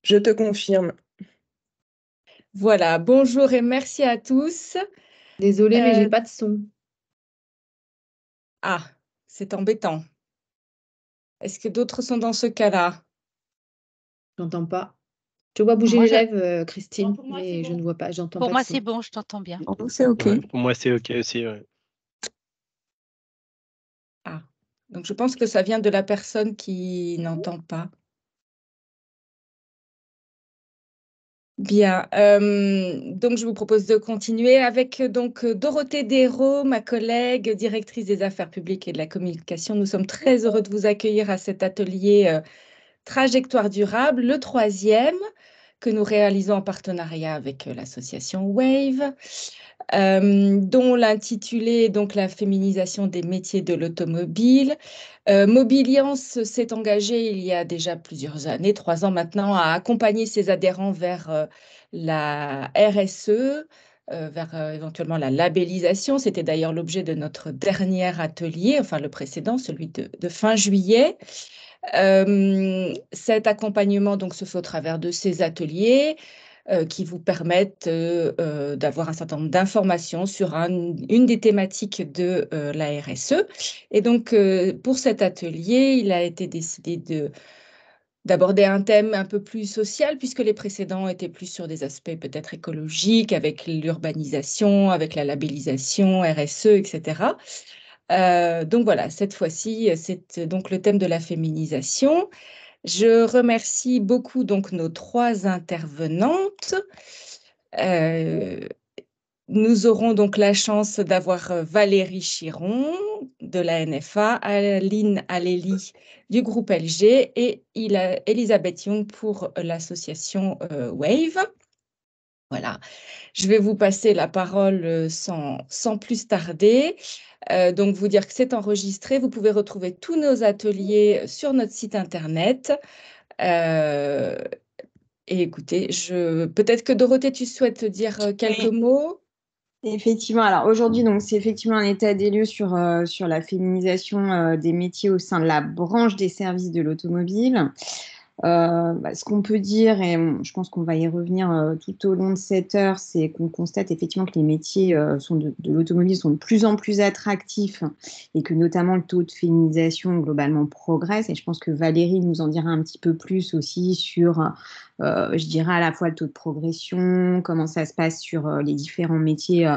Je te confirme. Voilà, bonjour et merci à tous. Désolée, mais j'ai pas de son. Ah, c'est embêtant. Est-ce que d'autres sont dans ce cas-là? J'entends pas. Je vois bouger Moi, les je- lèvres, Christine, Non, pour moi, c'est mais bon. je ne vois pas, j'entends Pour pas moi, de son. c'est bon, je t'entends bien. C'est OK. Ouais, pour moi, c'est OK aussi. Ouais. Ah, donc je pense que ça vient de la personne qui n'entend pas. Bien, donc je vous propose de continuer avec donc Dorothée Desraux, ma collègue, directrice des affaires publiques et de la communication. Nous sommes très heureux de vous accueillir à cet atelier Trajectoire durable, le troisième que nous réalisons en partenariat avec l'association WAVE, dont l'intitulé est donc la féminisation des métiers de l'automobile. Mobiliance s'est engagé il y a déjà plusieurs années, 3 ans maintenant, à accompagner ses adhérents vers la RSE, vers éventuellement la labellisation. C'était d'ailleurs l'objet de notre dernier atelier, enfin le précédent, celui de fin juillet. Cet accompagnement donc, se fait au travers de ces ateliers qui vous permettent d'avoir un certain nombre d'informations sur une des thématiques de la RSE. Et donc, pour cet atelier, il a été décidé d'aborder un thème un peu plus social, puisque les précédents étaient plus sur des aspects peut-être écologiques, avec l'urbanisation, avec la labellisation, RSE, etc. Donc voilà, cette fois-ci, c'est donc le thème de la féminisation. Je remercie beaucoup donc nos 3 intervenantes. Nous aurons donc la chance d'avoir Valérie Chiron de la NFA, Aline Aléli du groupe LG et Elisabeth Young pour l'association WAVE. Voilà, je vais vous passer la parole sans plus tarder. Donc, vous dire que c'est enregistré. Vous pouvez retrouver tous nos ateliers sur notre site internet. Et écoutez, peut-être que Dorothée, tu souhaites dire quelques mots? Effectivement, alors aujourd'hui, donc c'est effectivement un état des lieux sur la féminisation des métiers au sein de la branche des services de l'automobile. Ce qu'on peut dire, et je pense qu'on va y revenir tout au long de cette heure, c'est qu'on constate effectivement que les métiers de l'automobile sont de plus en plus attractifs et que notamment le taux de féminisation globalement progresse. Et je pense que Valérie nous en dira un petit peu plus aussi sur, je dirais à la fois le taux de progression, comment ça se passe sur les différents métiers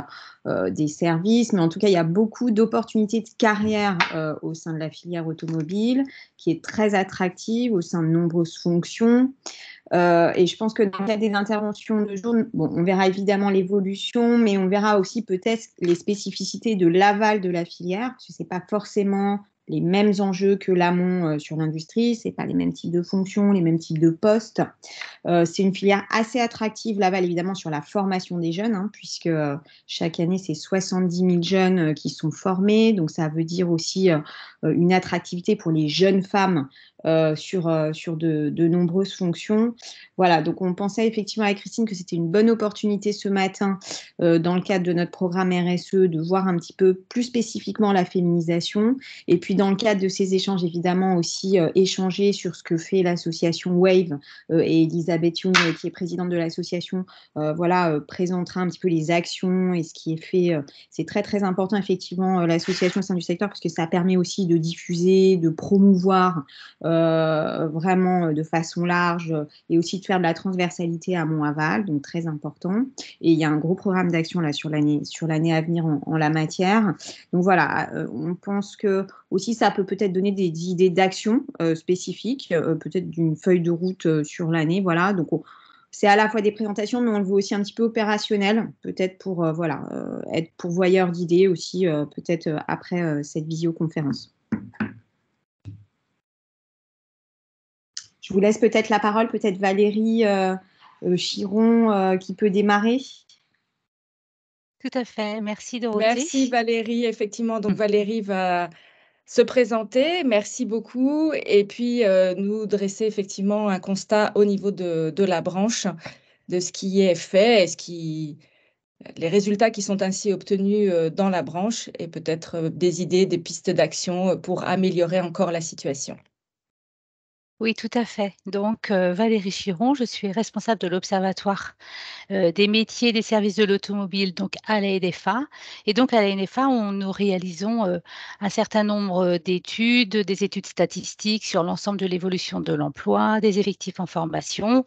des services. Mais en tout cas, il y a beaucoup d'opportunités de carrière au sein de la filière automobile qui est très attractive au sein de nombreuses fonctions. Et je pense que dans le cadre des interventions de jour, bon, on verra évidemment l'évolution, mais on verra aussi peut-être les spécificités de l'aval de la filière, parce que ce n'est pas forcément les mêmes enjeux que l'amont sur l'industrie, ce n'est pas les mêmes types de fonctions, les mêmes types de postes. C'est une filière assez attractive, l'aval évidemment sur la formation des jeunes, hein, puisque chaque année, c'est 70 000 jeunes qui sont formés, donc ça veut dire aussi une attractivité pour les jeunes femmes sur de nombreuses fonctions. Voilà, donc on pensait effectivement avec Christine que c'était une bonne opportunité ce matin dans le cadre de notre programme RSE de voir un petit peu plus spécifiquement la féminisation et puis dans le cadre de ces échanges évidemment aussi échanger sur ce que fait l'association WAVE et Elisabeth Young qui est présidente de l'association présentera un petit peu les actions et ce qui est fait. C'est très très important effectivement l'association au sein du secteur parce que ça permet aussi de diffuser, de promouvoir vraiment de façon large et aussi de faire de la transversalité amont-aval, donc très important. Et il y a un gros programme d'action là sur l'année à venir en la matière. Donc voilà, on pense que aussi ça peut-être donner des idées d'action spécifiques, peut-être d'une feuille de route sur l'année. Voilà, donc c'est à la fois des présentations, mais on le veut aussi un petit peu opérationnel, peut-être pour être pourvoyeur d'idées aussi, peut-être après cette visioconférence. Je vous laisse peut-être la parole, peut-être Valérie Chiron qui peut démarrer. Tout à fait. Merci Dorothée. Merci Valérie. Effectivement, donc Valérie va se présenter. Merci beaucoup. Et puis nous dresser effectivement un constat au niveau de la branche, de ce qui est fait et les résultats qui sont ainsi obtenus dans la branche et peut-être des idées, des pistes d'action pour améliorer encore la situation. Oui, tout à fait. Donc, Valérie Chiron, je suis responsable de l'Observatoire des métiers et des services de l'automobile, donc à l'ANFA. Et donc, à l'ANFA, nous réalisons un certain nombre d'études, des études statistiques sur l'ensemble de l'évolution de l'emploi, des effectifs en formation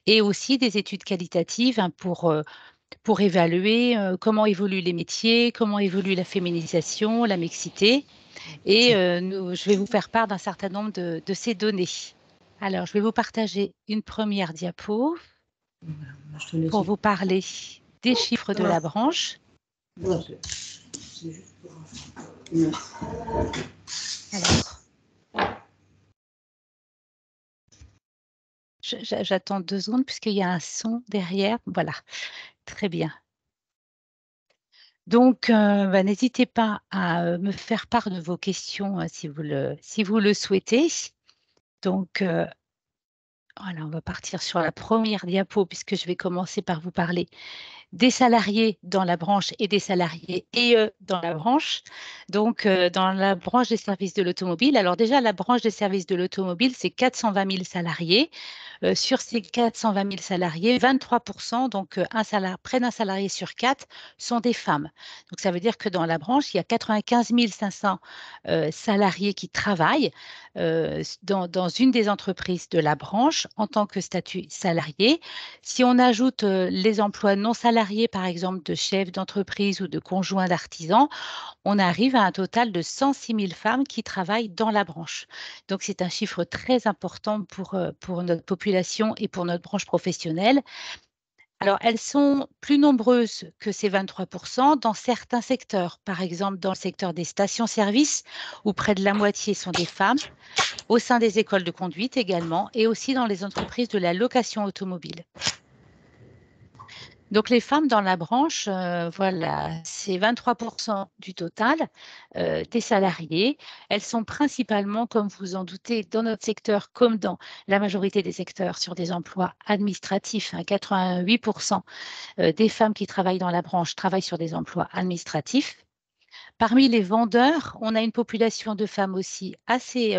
et aussi des études qualitatives hein, pour évaluer comment évoluent les métiers, comment évolue la féminisation, la mixité. Et je vais vous faire part d'un certain nombre de ces données. Alors, je vais vous partager une première diapo pour vous parler des chiffres de la branche. Alors, j'attends 2 secondes puisqu'il y a un son derrière. Voilà, très bien. Donc, n'hésitez pas à me faire part de vos questions si vous le souhaitez. Donc, voilà, on va partir sur la première diapo puisque je vais commencer par vous parler des salariés dans la branche et des salariés EE dans la branche. Donc, dans la branche des services de l'automobile, alors déjà, la branche des services de l'automobile, c'est 420 000 salariés. Sur ces 420 000 salariés, 23%, donc près d'un salarié sur 4, sont des femmes. Donc, ça veut dire que dans la branche, il y a 95 500 salariés qui travaillent dans une des entreprises de la branche en tant que statut salarié. Si on ajoute les emplois non salariés, par exemple de chefs d'entreprise ou de conjoints d'artisans, on arrive à un total de 106 000 femmes qui travaillent dans la branche. Donc, c'est un chiffre très important pour notre population et pour notre branche professionnelle. Alors, elles sont plus nombreuses que ces 23% dans certains secteurs, par exemple dans le secteur des stations-service, où près de la moitié sont des femmes, au sein des écoles de conduite également, et aussi dans les entreprises de la location automobile. Donc, les femmes dans la branche, voilà, c'est 23% du total des salariés. Elles sont principalement, comme vous en doutez, dans notre secteur, comme dans la majorité des secteurs, sur des emplois administratifs. 88% des femmes qui travaillent dans la branche travaillent sur des emplois administratifs. Parmi les vendeurs, on a une population de femmes aussi assez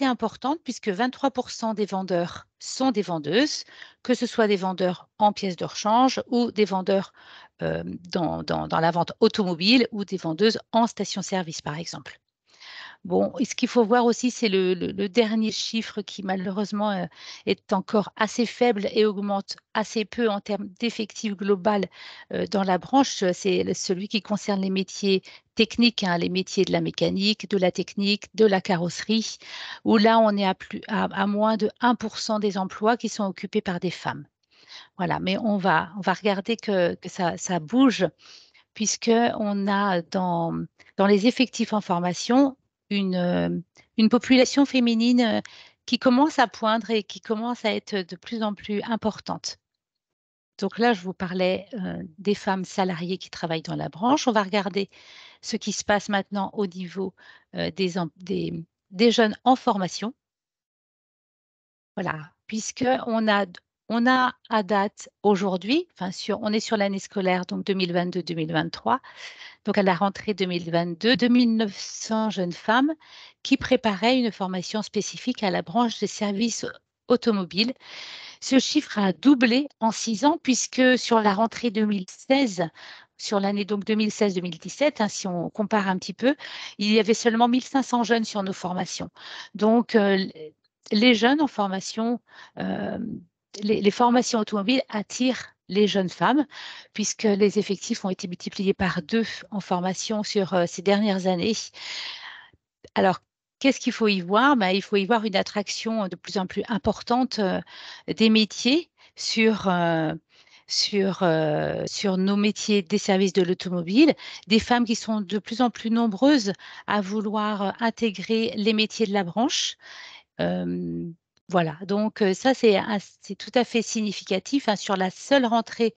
importante puisque 23% des vendeurs sont des vendeuses, que ce soit des vendeurs en pièces de rechange ou des vendeurs dans la vente automobile ou des vendeuses en station-service, par exemple. Bon, et ce qu'il faut voir aussi, c'est le dernier chiffre qui malheureusement est encore assez faible et augmente assez peu en termes d'effectifs global dans la branche. C'est celui qui concerne les métiers techniques, hein, les métiers de la mécanique, de la technique, de la carrosserie, où là, on est à moins de 1% des emplois qui sont occupés par des femmes. Voilà, mais on va regarder que ça bouge, puisqu'on a dans les effectifs en formation une population féminine qui commence à poindre et qui commence à être de plus en plus importante. Donc là, je vous parlais des femmes salariées qui travaillent dans la branche. On va regarder ce qui se passe maintenant au niveau des jeunes en formation. Voilà, puisqu'on a à date aujourd'hui, on est sur l'année scolaire, donc 2022-2023, donc à la rentrée 2022, 2900 jeunes femmes qui préparaient une formation spécifique à la branche des services automobiles. Ce chiffre a doublé en 6 ans, puisque sur la rentrée 2016, sur l'année donc 2016-2017, si on compare un petit peu, il y avait seulement 1500 jeunes sur nos formations. Donc, les jeunes en formation, les formations automobiles attirent les jeunes femmes, puisque les effectifs ont été multipliés par 2 en formation sur ces dernières années. Alors, qu'est-ce qu'il faut y voir? Il faut y voir une attraction de plus en plus importante des métiers sur nos métiers des services de l'automobile, des femmes qui sont de plus en plus nombreuses à vouloir intégrer les métiers de la branche. Voilà, donc ça, c'est tout à fait significatif. Sur la seule rentrée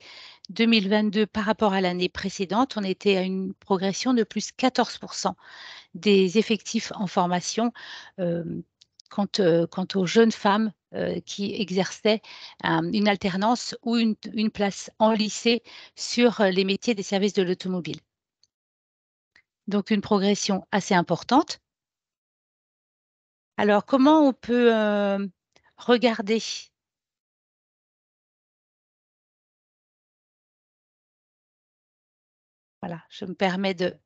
2022 par rapport à l'année précédente, on était à une progression de plus 14% des effectifs en formation quant aux jeunes femmes qui exerçaient une alternance ou une place en lycée sur les métiers des services de l'automobile. Donc, une progression assez importante. Alors, comment on peut regarder? Voilà, je me permets de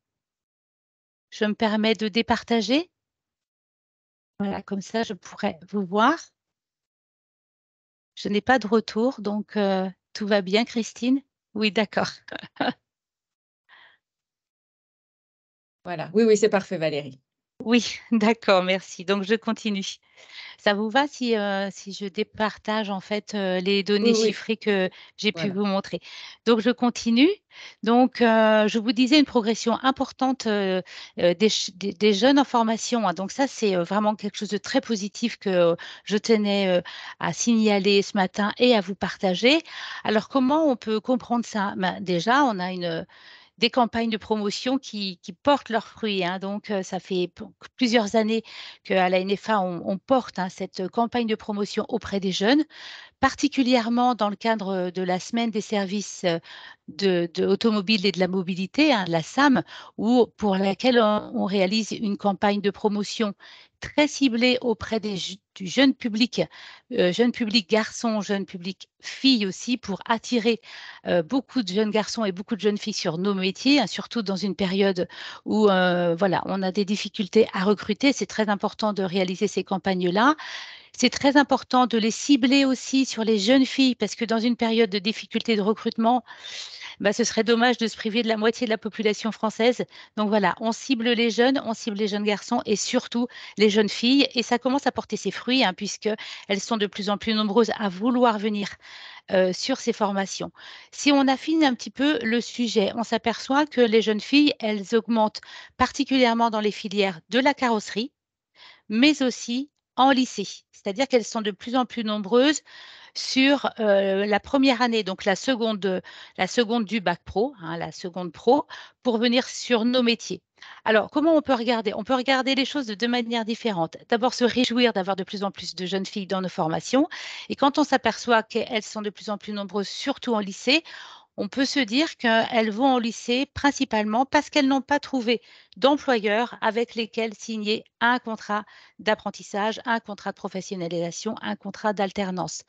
départager. Voilà, comme ça, je pourrais vous voir. Je n'ai pas de retour, donc tout va bien, Christine? Oui, d'accord. Voilà. Oui, oui, c'est parfait, Valérie. Oui, d'accord, merci. Donc, je continue. Ça vous va si, si je départage en fait, les Oui, données oui. chiffrées que j'ai pu Voilà. vous montrer? Donc je continue. Donc je vous disais une progression importante, des jeunes en formation, hein. Donc ça, c'est, vraiment quelque chose de très positif que je tenais, à signaler ce matin et à vous partager. Alors comment on peut comprendre ça? Ben, déjà, on a des campagnes de promotion qui portent leurs fruits, hein. Donc, ça fait plusieurs années qu'à la NFA, on porte, hein, cette campagne de promotion auprès des jeunes, particulièrement dans le cadre de la semaine des services de automobile et de la mobilité, hein, la SAM, pour laquelle on réalise une campagne de promotion très ciblée auprès du jeune public garçon, jeune public filles aussi, pour attirer beaucoup de jeunes garçons et beaucoup de jeunes filles sur nos métiers, hein, surtout dans une période où voilà, on a des difficultés à recruter. C'est très important de réaliser ces campagnes-là. C'est très important de les cibler aussi sur les jeunes filles, parce que dans une période de difficulté de recrutement, bah, ce serait dommage de se priver de la moitié de la population française. Donc voilà, on cible les jeunes, on cible les jeunes garçons et surtout les jeunes filles. Et ça commence à porter ses fruits, hein, puisqu'elles sont de plus en plus nombreuses à vouloir venir sur ces formations. Si on affine un petit peu le sujet, on s'aperçoit que les jeunes filles, elles augmentent particulièrement dans les filières de la carrosserie, mais aussi en lycée. C'est-à-dire qu'elles sont de plus en plus nombreuses sur la première année, donc la seconde du bac pro, hein, la seconde pro, pour venir sur nos métiers. Alors, comment on peut regarder? On peut regarder les choses de deux manières différentes. D'abord, se réjouir d'avoir de plus en plus de jeunes filles dans nos formations. Et quand on s'aperçoit qu'elles sont de plus en plus nombreuses, surtout en lycée, on peut se dire qu'elles vont au lycée principalement parce qu'elles n'ont pas trouvé d'employeurs avec lesquels signer un contrat d'apprentissage, un contrat de professionnalisation, un contrat d'alternance.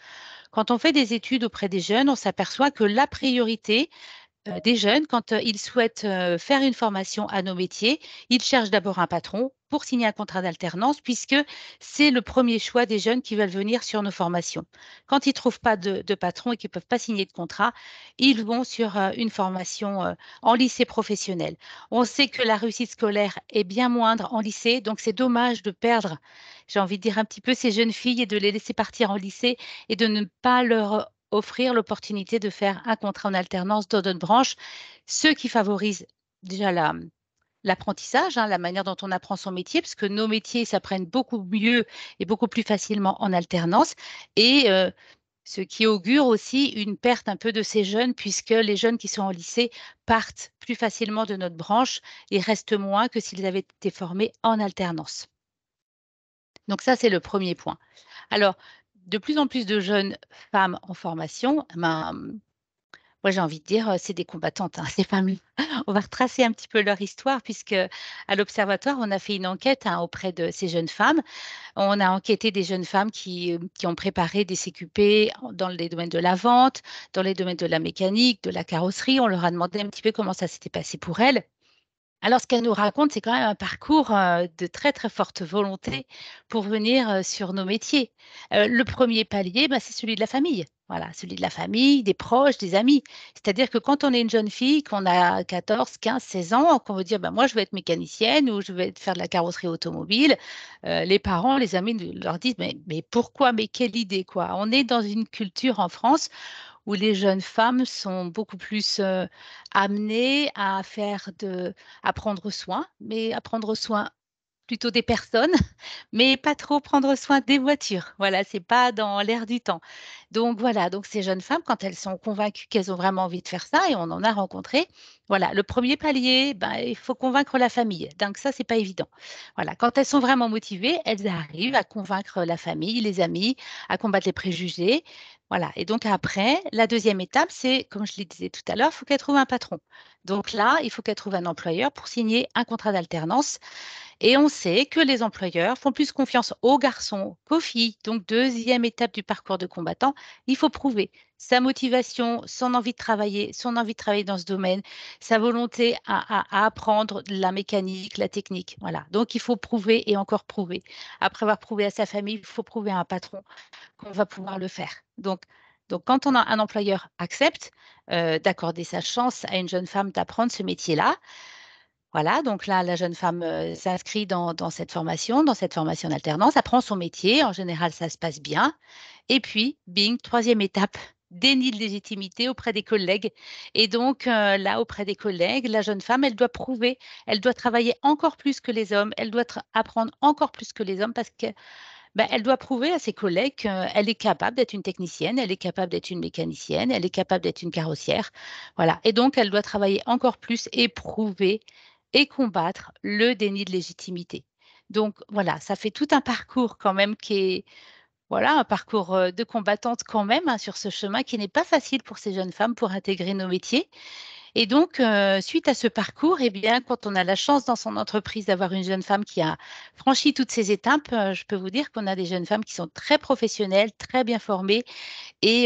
Quand on fait des études auprès des jeunes, on s'aperçoit que la priorité des jeunes, quand ils souhaitent faire une formation à nos métiers, ils cherchent d'abord un patron pour signer un contrat d'alternance, puisque c'est le premier choix des jeunes qui veulent venir sur nos formations. Quand ils ne trouvent pas de patron et qu'ils ne peuvent pas signer de contrat, ils vont sur une formation en lycée professionnel. On sait que la réussite scolaire est bien moindre en lycée, donc c'est dommage de perdre, j'ai envie de dire un petit peu, ces jeunes filles et de les laisser partir en lycée et de ne pas leur offrir l'opportunité de faire un contrat en alternance dans notre branche, ce qui favorise déjà l'apprentissage, hein, la manière dont on apprend son métier, parce que nos métiers s'apprennent beaucoup mieux et beaucoup plus facilement en alternance, et ce qui augure aussi une perte un peu de ces jeunes, puisque les jeunes qui sont en lycée partent plus facilement de notre branche et restent moins que s'ils avaient été formés en alternance. Donc ça, c'est le premier point. Alors, de plus en plus de jeunes femmes en formation, ben, moi, j'ai envie de dire, c'est des combattantes, hein, ces femmes. On va retracer un petit peu leur histoire, puisque à l'Observatoire, on a fait une enquête, hein, auprès de ces jeunes femmes. On a enquêté des jeunes femmes qui ont préparé des CQP dans les domaines de la vente, dans les domaines de la mécanique, de la carrosserie. On leur a demandé un petit peu comment ça s'était passé pour elles. Alors, ce qu'elle nous raconte, c'est quand même un parcours de très, très forte volonté pour venir sur nos métiers. Le premier palier, bah, c'est celui de la famille. Voilà, celui de la famille, des proches, des amis. C'est-à-dire que quand on est une jeune fille, qu'on a 14, 15, 16 ans, qu'on veut dire, bah, moi, je veux être mécanicienne ou je veux faire de la carrosserie automobile, les parents, les amis leur disent, mais pourquoi, mais quelle idée, quoi. On est dans une culture en France où les jeunes femmes sont beaucoup plus amenées à prendre soin, mais à prendre soin plutôt des personnes, mais pas trop prendre soin des voitures. Voilà, c'est pas dans l'air du temps. Donc voilà, donc ces jeunes femmes, quand elles sont convaincues qu'elles ont vraiment envie de faire ça, et on en a rencontré, voilà, le premier palier, ben, il faut convaincre la famille. Donc ça, c'est pas évident. Voilà, quand elles sont vraiment motivées, elles arrivent à convaincre la famille, les amis, à combattre les préjugés. Voilà. Et donc après, la deuxième étape, c'est, comme je le disais tout à l'heure, il faut qu'elles trouvent un patron. Donc là, il faut qu'elles trouvent un employeur pour signer un contrat d'alternance. Et on sait que les employeurs font plus confiance aux garçons qu'aux filles. Donc, deuxième étape du parcours de combattant, il faut prouver sa motivation, son envie de travailler dans ce domaine, sa volonté à apprendre la mécanique, la technique. Voilà. Donc, il faut prouver et encore prouver. Après avoir prouvé à sa famille, il faut prouver à un patron qu'on va pouvoir le faire. Donc quand un employeur accepte d'accorder sa chance à une jeune femme d'apprendre ce métier-là, voilà, donc là, la jeune femme s'inscrit dans cette formation d'alternance, apprend son métier. En général, ça se passe bien. Et puis, bing, troisième étape, déni de légitimité auprès des collègues. Et donc, là, auprès des collègues, la jeune femme, elle doit prouver, elle doit travailler encore plus que les hommes, elle doit apprendre encore plus que les hommes parce que elle doit prouver à ses collègues qu'elle est capable d'être une technicienne, elle est capable d'être une mécanicienne, elle est capable d'être une carrossière. Voilà. Et donc, elle doit travailler encore plus et prouver et combattre le déni de légitimité. Donc, voilà, ça fait tout un parcours quand même qui est, voilà, un parcours de combattante quand même sur ce chemin qui n'est pas facile pour ces jeunes femmes pour intégrer nos métiers. Et donc, suite à ce parcours, eh bien, quand on a la chance dans son entreprise d'avoir une jeune femme qui a franchi toutes ces étapes, je peux vous dire qu'on a des jeunes femmes qui sont très professionnelles, très bien formées et,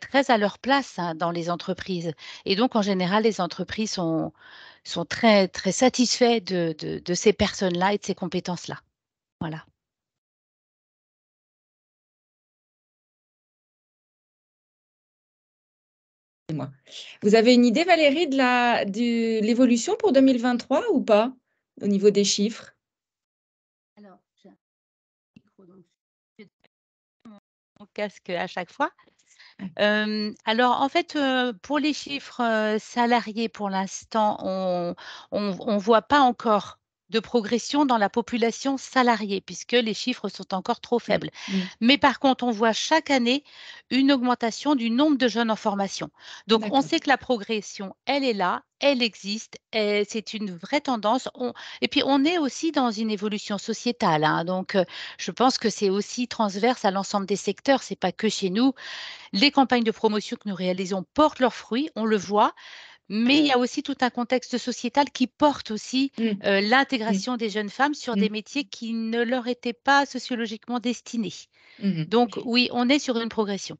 très à leur place dans les entreprises. Et donc, en général, les entreprises sont très, très satisfaits de ces personnes-là et de ces compétences-là. Voilà. Vous avez une idée, Valérie, de l'évolution pour 2023 ou pas, au niveau des chiffres? Alors, j'ai un micro, donc je vais mon casque à chaque fois. Alors, en fait, pour les chiffres salariés, pour l'instant, on voit pas encore de progression dans la population salariée puisque les chiffres sont encore trop faibles. Mais par contre, on voit chaque année une augmentation du nombre de jeunes en formation. Donc, on D'accord. sait que la progression, elle est là, elle existe, et c'est une vraie tendance. Et puis, on est aussi dans une évolution sociétale, hein. Donc, je pense que c'est aussi transverse à l'ensemble des secteurs. C'est pas que chez nous. Les campagnes de promotion que nous réalisons portent leurs fruits, on le voit, mais il y a aussi tout un contexte sociétal qui porte aussi l'intégration des jeunes femmes sur des métiers qui ne leur étaient pas sociologiquement destinés. Donc oui, on est sur une progression.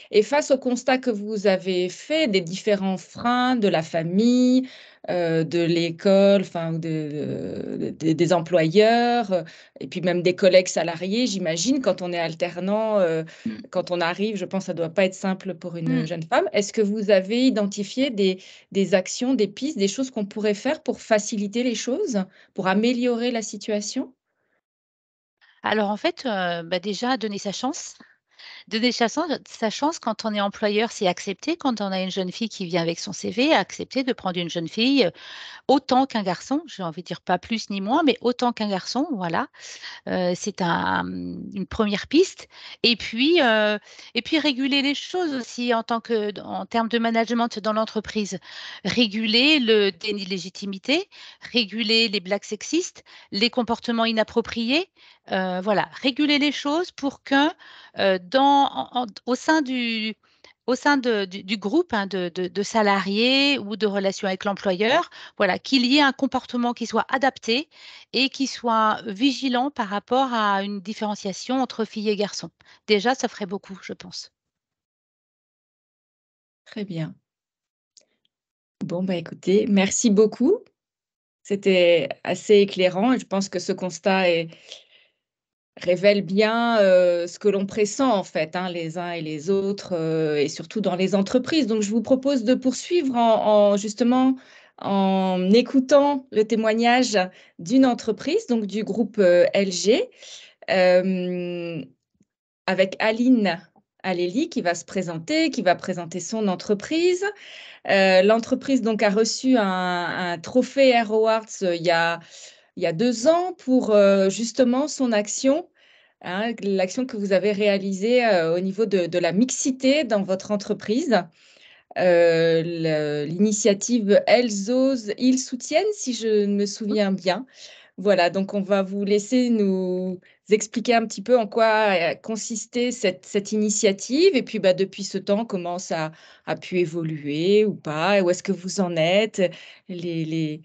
Et face au constat que vous avez fait des différents freins de la famille, de l'école, enfin des employeurs, et puis même des collègues salariés, j'imagine, quand on est alternant, quand on arrive, je pense que ça doit pas être simple pour une jeune femme. Est-ce que vous avez identifié des actions, des pistes, des choses qu'on pourrait faire pour faciliter les choses, pour améliorer la situation? Alors en fait, déjà donner sa chance. Donner sa chance quand on est employeur, c'est accepter. Quand on a une jeune fille qui vient avec son CV, accepter de prendre une jeune fille autant qu'un garçon. J'ai envie de dire pas plus ni moins, mais autant qu'un garçon, voilà. C'est une première piste. Et puis réguler les choses aussi en termes de management dans l'entreprise. Réguler le déni de légitimité, réguler les blagues sexistes, les comportements inappropriés. Voilà, réguler les choses pour que au sein du groupe de salariés ou de relations avec l'employeur, voilà, qu'il y ait un comportement qui soit adapté et qui soit vigilant par rapport à une différenciation entre filles et garçons. Déjà, ça ferait beaucoup, je pense. Très bien. Bon, bah, écoutez, merci beaucoup. C'était assez éclairant et je pense que ce constat révèle bien, ce que l'on pressent en fait, hein, les uns et les autres, et surtout dans les entreprises. Donc je vous propose de poursuivre justement en écoutant le témoignage d'une entreprise, donc du groupe, LG, hem, avec Aline Aléli qui va se présenter, qui va présenter son entreprise. L'entreprise donc a reçu un trophée Air Awards, il y a 2 ans pour, justement son action, hein, l'action que vous avez réalisée, au niveau de la mixité dans votre entreprise. L'initiative Elles osent, ils soutiennent, si je me souviens bien. Voilà, donc on va vous laisser nous expliquer un petit peu en quoi consistait cette initiative et puis, bah, depuis ce temps, comment ça a pu évoluer ou pas? Où est-ce que vous en êtes? Les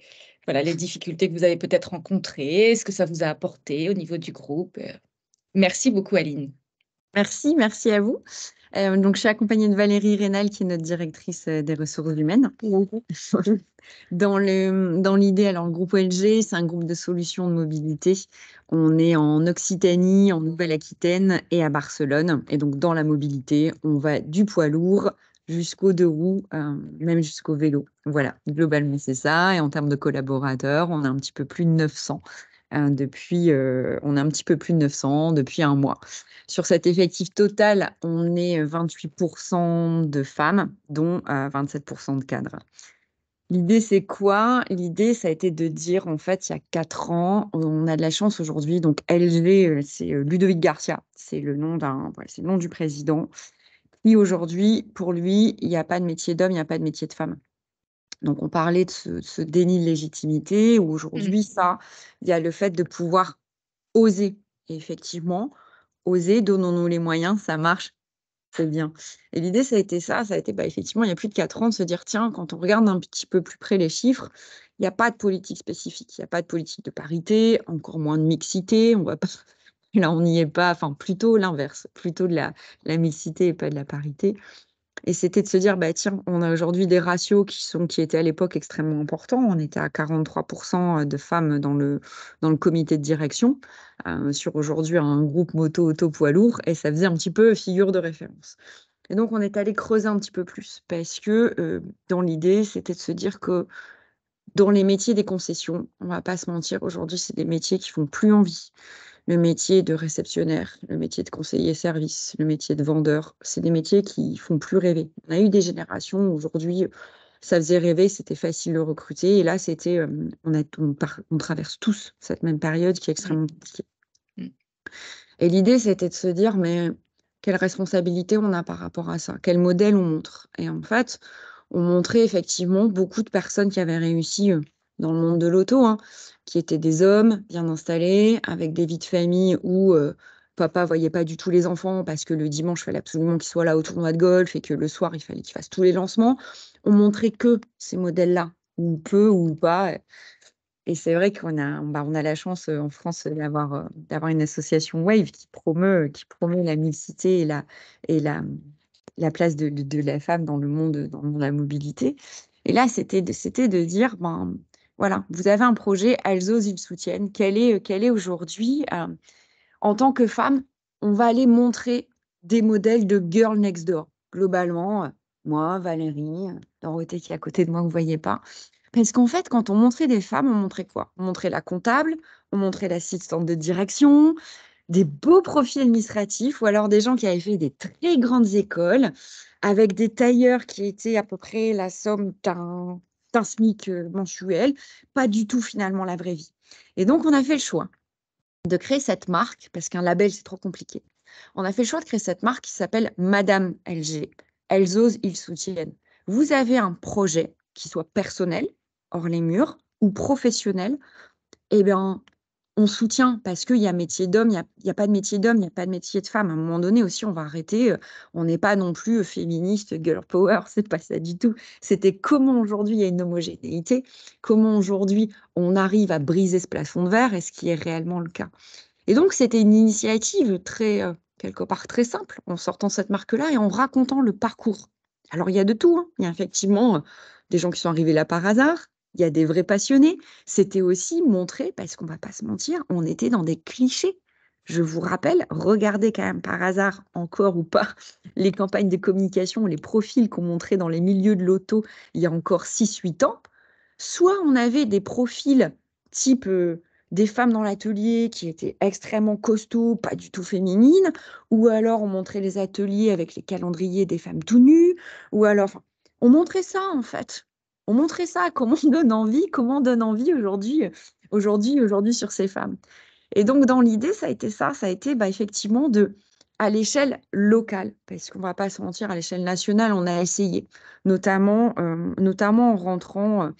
voilà, les difficultés que vous avez peut-être rencontrées, ce que ça vous a apporté au niveau du groupe. Merci beaucoup, Aline. Merci à vous. Donc, je suis accompagnée de Valérie Rénal, qui est notre directrice des ressources humaines. Dans l'idée, alors le groupe OLG, c'est un groupe de solutions de mobilité. On est en Occitanie, en Nouvelle-Aquitaine et à Barcelone. Et donc, dans la mobilité, on va du poids lourd jusqu'aux 2 roues, même jusqu'au vélo. Voilà, globalement, c'est ça. Et en termes de collaborateurs, on a un petit peu plus de 900 depuis un mois. Sur cet effectif total, on est 28% de femmes, dont 27% de cadres. L'idée, c'est quoi? L'idée, ça a été de dire, en fait, il y a 4 ans, on a de la chance aujourd'hui. Donc, LG, c'est Ludovic Garcia, c'est le nom c'est le nom du président. Qui aujourd'hui, pour lui, il n'y a pas de métier d'homme, il n'y a pas de métier de femme. Donc, on parlait de ce déni de légitimité, où aujourd'hui, il y a le fait de pouvoir oser. Et effectivement, oser, donnons-nous les moyens, ça marche, c'est bien. Et l'idée, ça a été effectivement, il y a plus de 4 ans, de se dire, tiens, quand on regarde un petit peu plus près les chiffres, il n'y a pas de politique spécifique, il n'y a pas de politique de parité, encore moins de mixité, on va pas, là, on n'y est pas, enfin, plutôt l'inverse, plutôt de la mixité et pas de la parité. Et c'était de se dire, bah, tiens, on a aujourd'hui des ratios qui étaient à l'époque extrêmement importants. On était à 43% de femmes dans le comité de direction, sur aujourd'hui un groupe moto, auto, poids lourd, et ça faisait un petit peu figure de référence. Et donc, on est allé creuser un petit peu plus, parce que dans l'idée, c'était de se dire que dans les métiers des concessions, on va pas se mentir, aujourd'hui, c'est des métiers qui font plus envie. Le métier de réceptionnaire, le métier de conseiller service, le métier de vendeur, c'est des métiers qui font plus rêver. On a eu des générations où aujourd'hui, ça faisait rêver, c'était facile de recruter. Et là, c'était, on traverse tous cette même période qui est extrêmement compliquée. Et l'idée, c'était de se dire, mais quelle responsabilité on a par rapport à ça? Quel modèle on montre? Et en fait, on montrait effectivement beaucoup de personnes qui avaient réussi dans le monde de l'auto, qui étaient des hommes bien installés, avec des vies de famille où papa voyait pas du tout les enfants parce que le dimanche, il fallait absolument qu'il soit là au tournoi de golf et que le soir, il fallait qu'il fasse tous les lancements. On montrait que ces modèles-là, ou peu ou pas. Et c'est vrai qu'on a la chance en France d'avoir une association Wave qui promeut la mixité et la place de la femme dans le monde de la mobilité. Et là, c'était de dire, voilà, vous avez un projet, elles osent, ils soutiennent. Quel est aujourd'hui, en tant que femme, on va aller montrer des modèles de girl next door. Globalement, moi, Valérie, Dorothée qui est à côté de moi, vous ne voyez pas. Parce qu'en fait, quand on montrait des femmes, on montrait quoi? On montrait la comptable, on montrait l'assistante de direction, des beaux profils administratifs, ou alors des gens qui avaient fait des très grandes écoles, avec des tailleurs qui étaient à peu près la somme d'un SMIC mensuel, pas du tout finalement la vraie vie. Et donc, on a fait le choix de créer cette marque, parce qu'un label, c'est trop compliqué. On a fait le choix de créer cette marque qui s'appelle Madame LG. Elles osent, ils soutiennent. Vous avez un projet qui soit personnel, hors les murs, ou professionnel, eh bien, on soutient parce qu'il y a métier d'homme, il n'y a pas de métier d'homme, il n'y a pas de métier de femme. À un moment donné aussi, on va arrêter. On n'est pas non plus féministe, girl power, c'est pas ça du tout. C'était comment aujourd'hui il y a une homogénéité, comment aujourd'hui on arrive à briser ce plafond de verre et ce qui est réellement le cas. Et donc, c'était une initiative quelque part très simple, en sortant cette marque-là et en racontant le parcours. Alors, il y a de tout. Il y a effectivement des gens qui sont arrivés là par hasard. Il y a des vrais passionnés. C'était aussi montrer, parce qu'on ne va pas se mentir, on était dans des clichés. Je vous rappelle, regardez quand même par hasard, encore ou pas, les campagnes de communication, les profils qu'on montrait dans les milieux de l'auto il y a encore 6-8 ans. Soit on avait des profils type des femmes dans l'atelier qui étaient extrêmement costauds, pas du tout féminines, ou alors on montrait les ateliers avec les calendriers des femmes tout nues, ou alors on montrait ça en fait. On montrait ça, comment on donne envie aujourd'hui sur ces femmes. Et donc dans l'idée, ça a été effectivement à l'échelle locale, parce qu'on ne va pas se mentir, à l'échelle nationale, on a essayé, notamment en rentrant,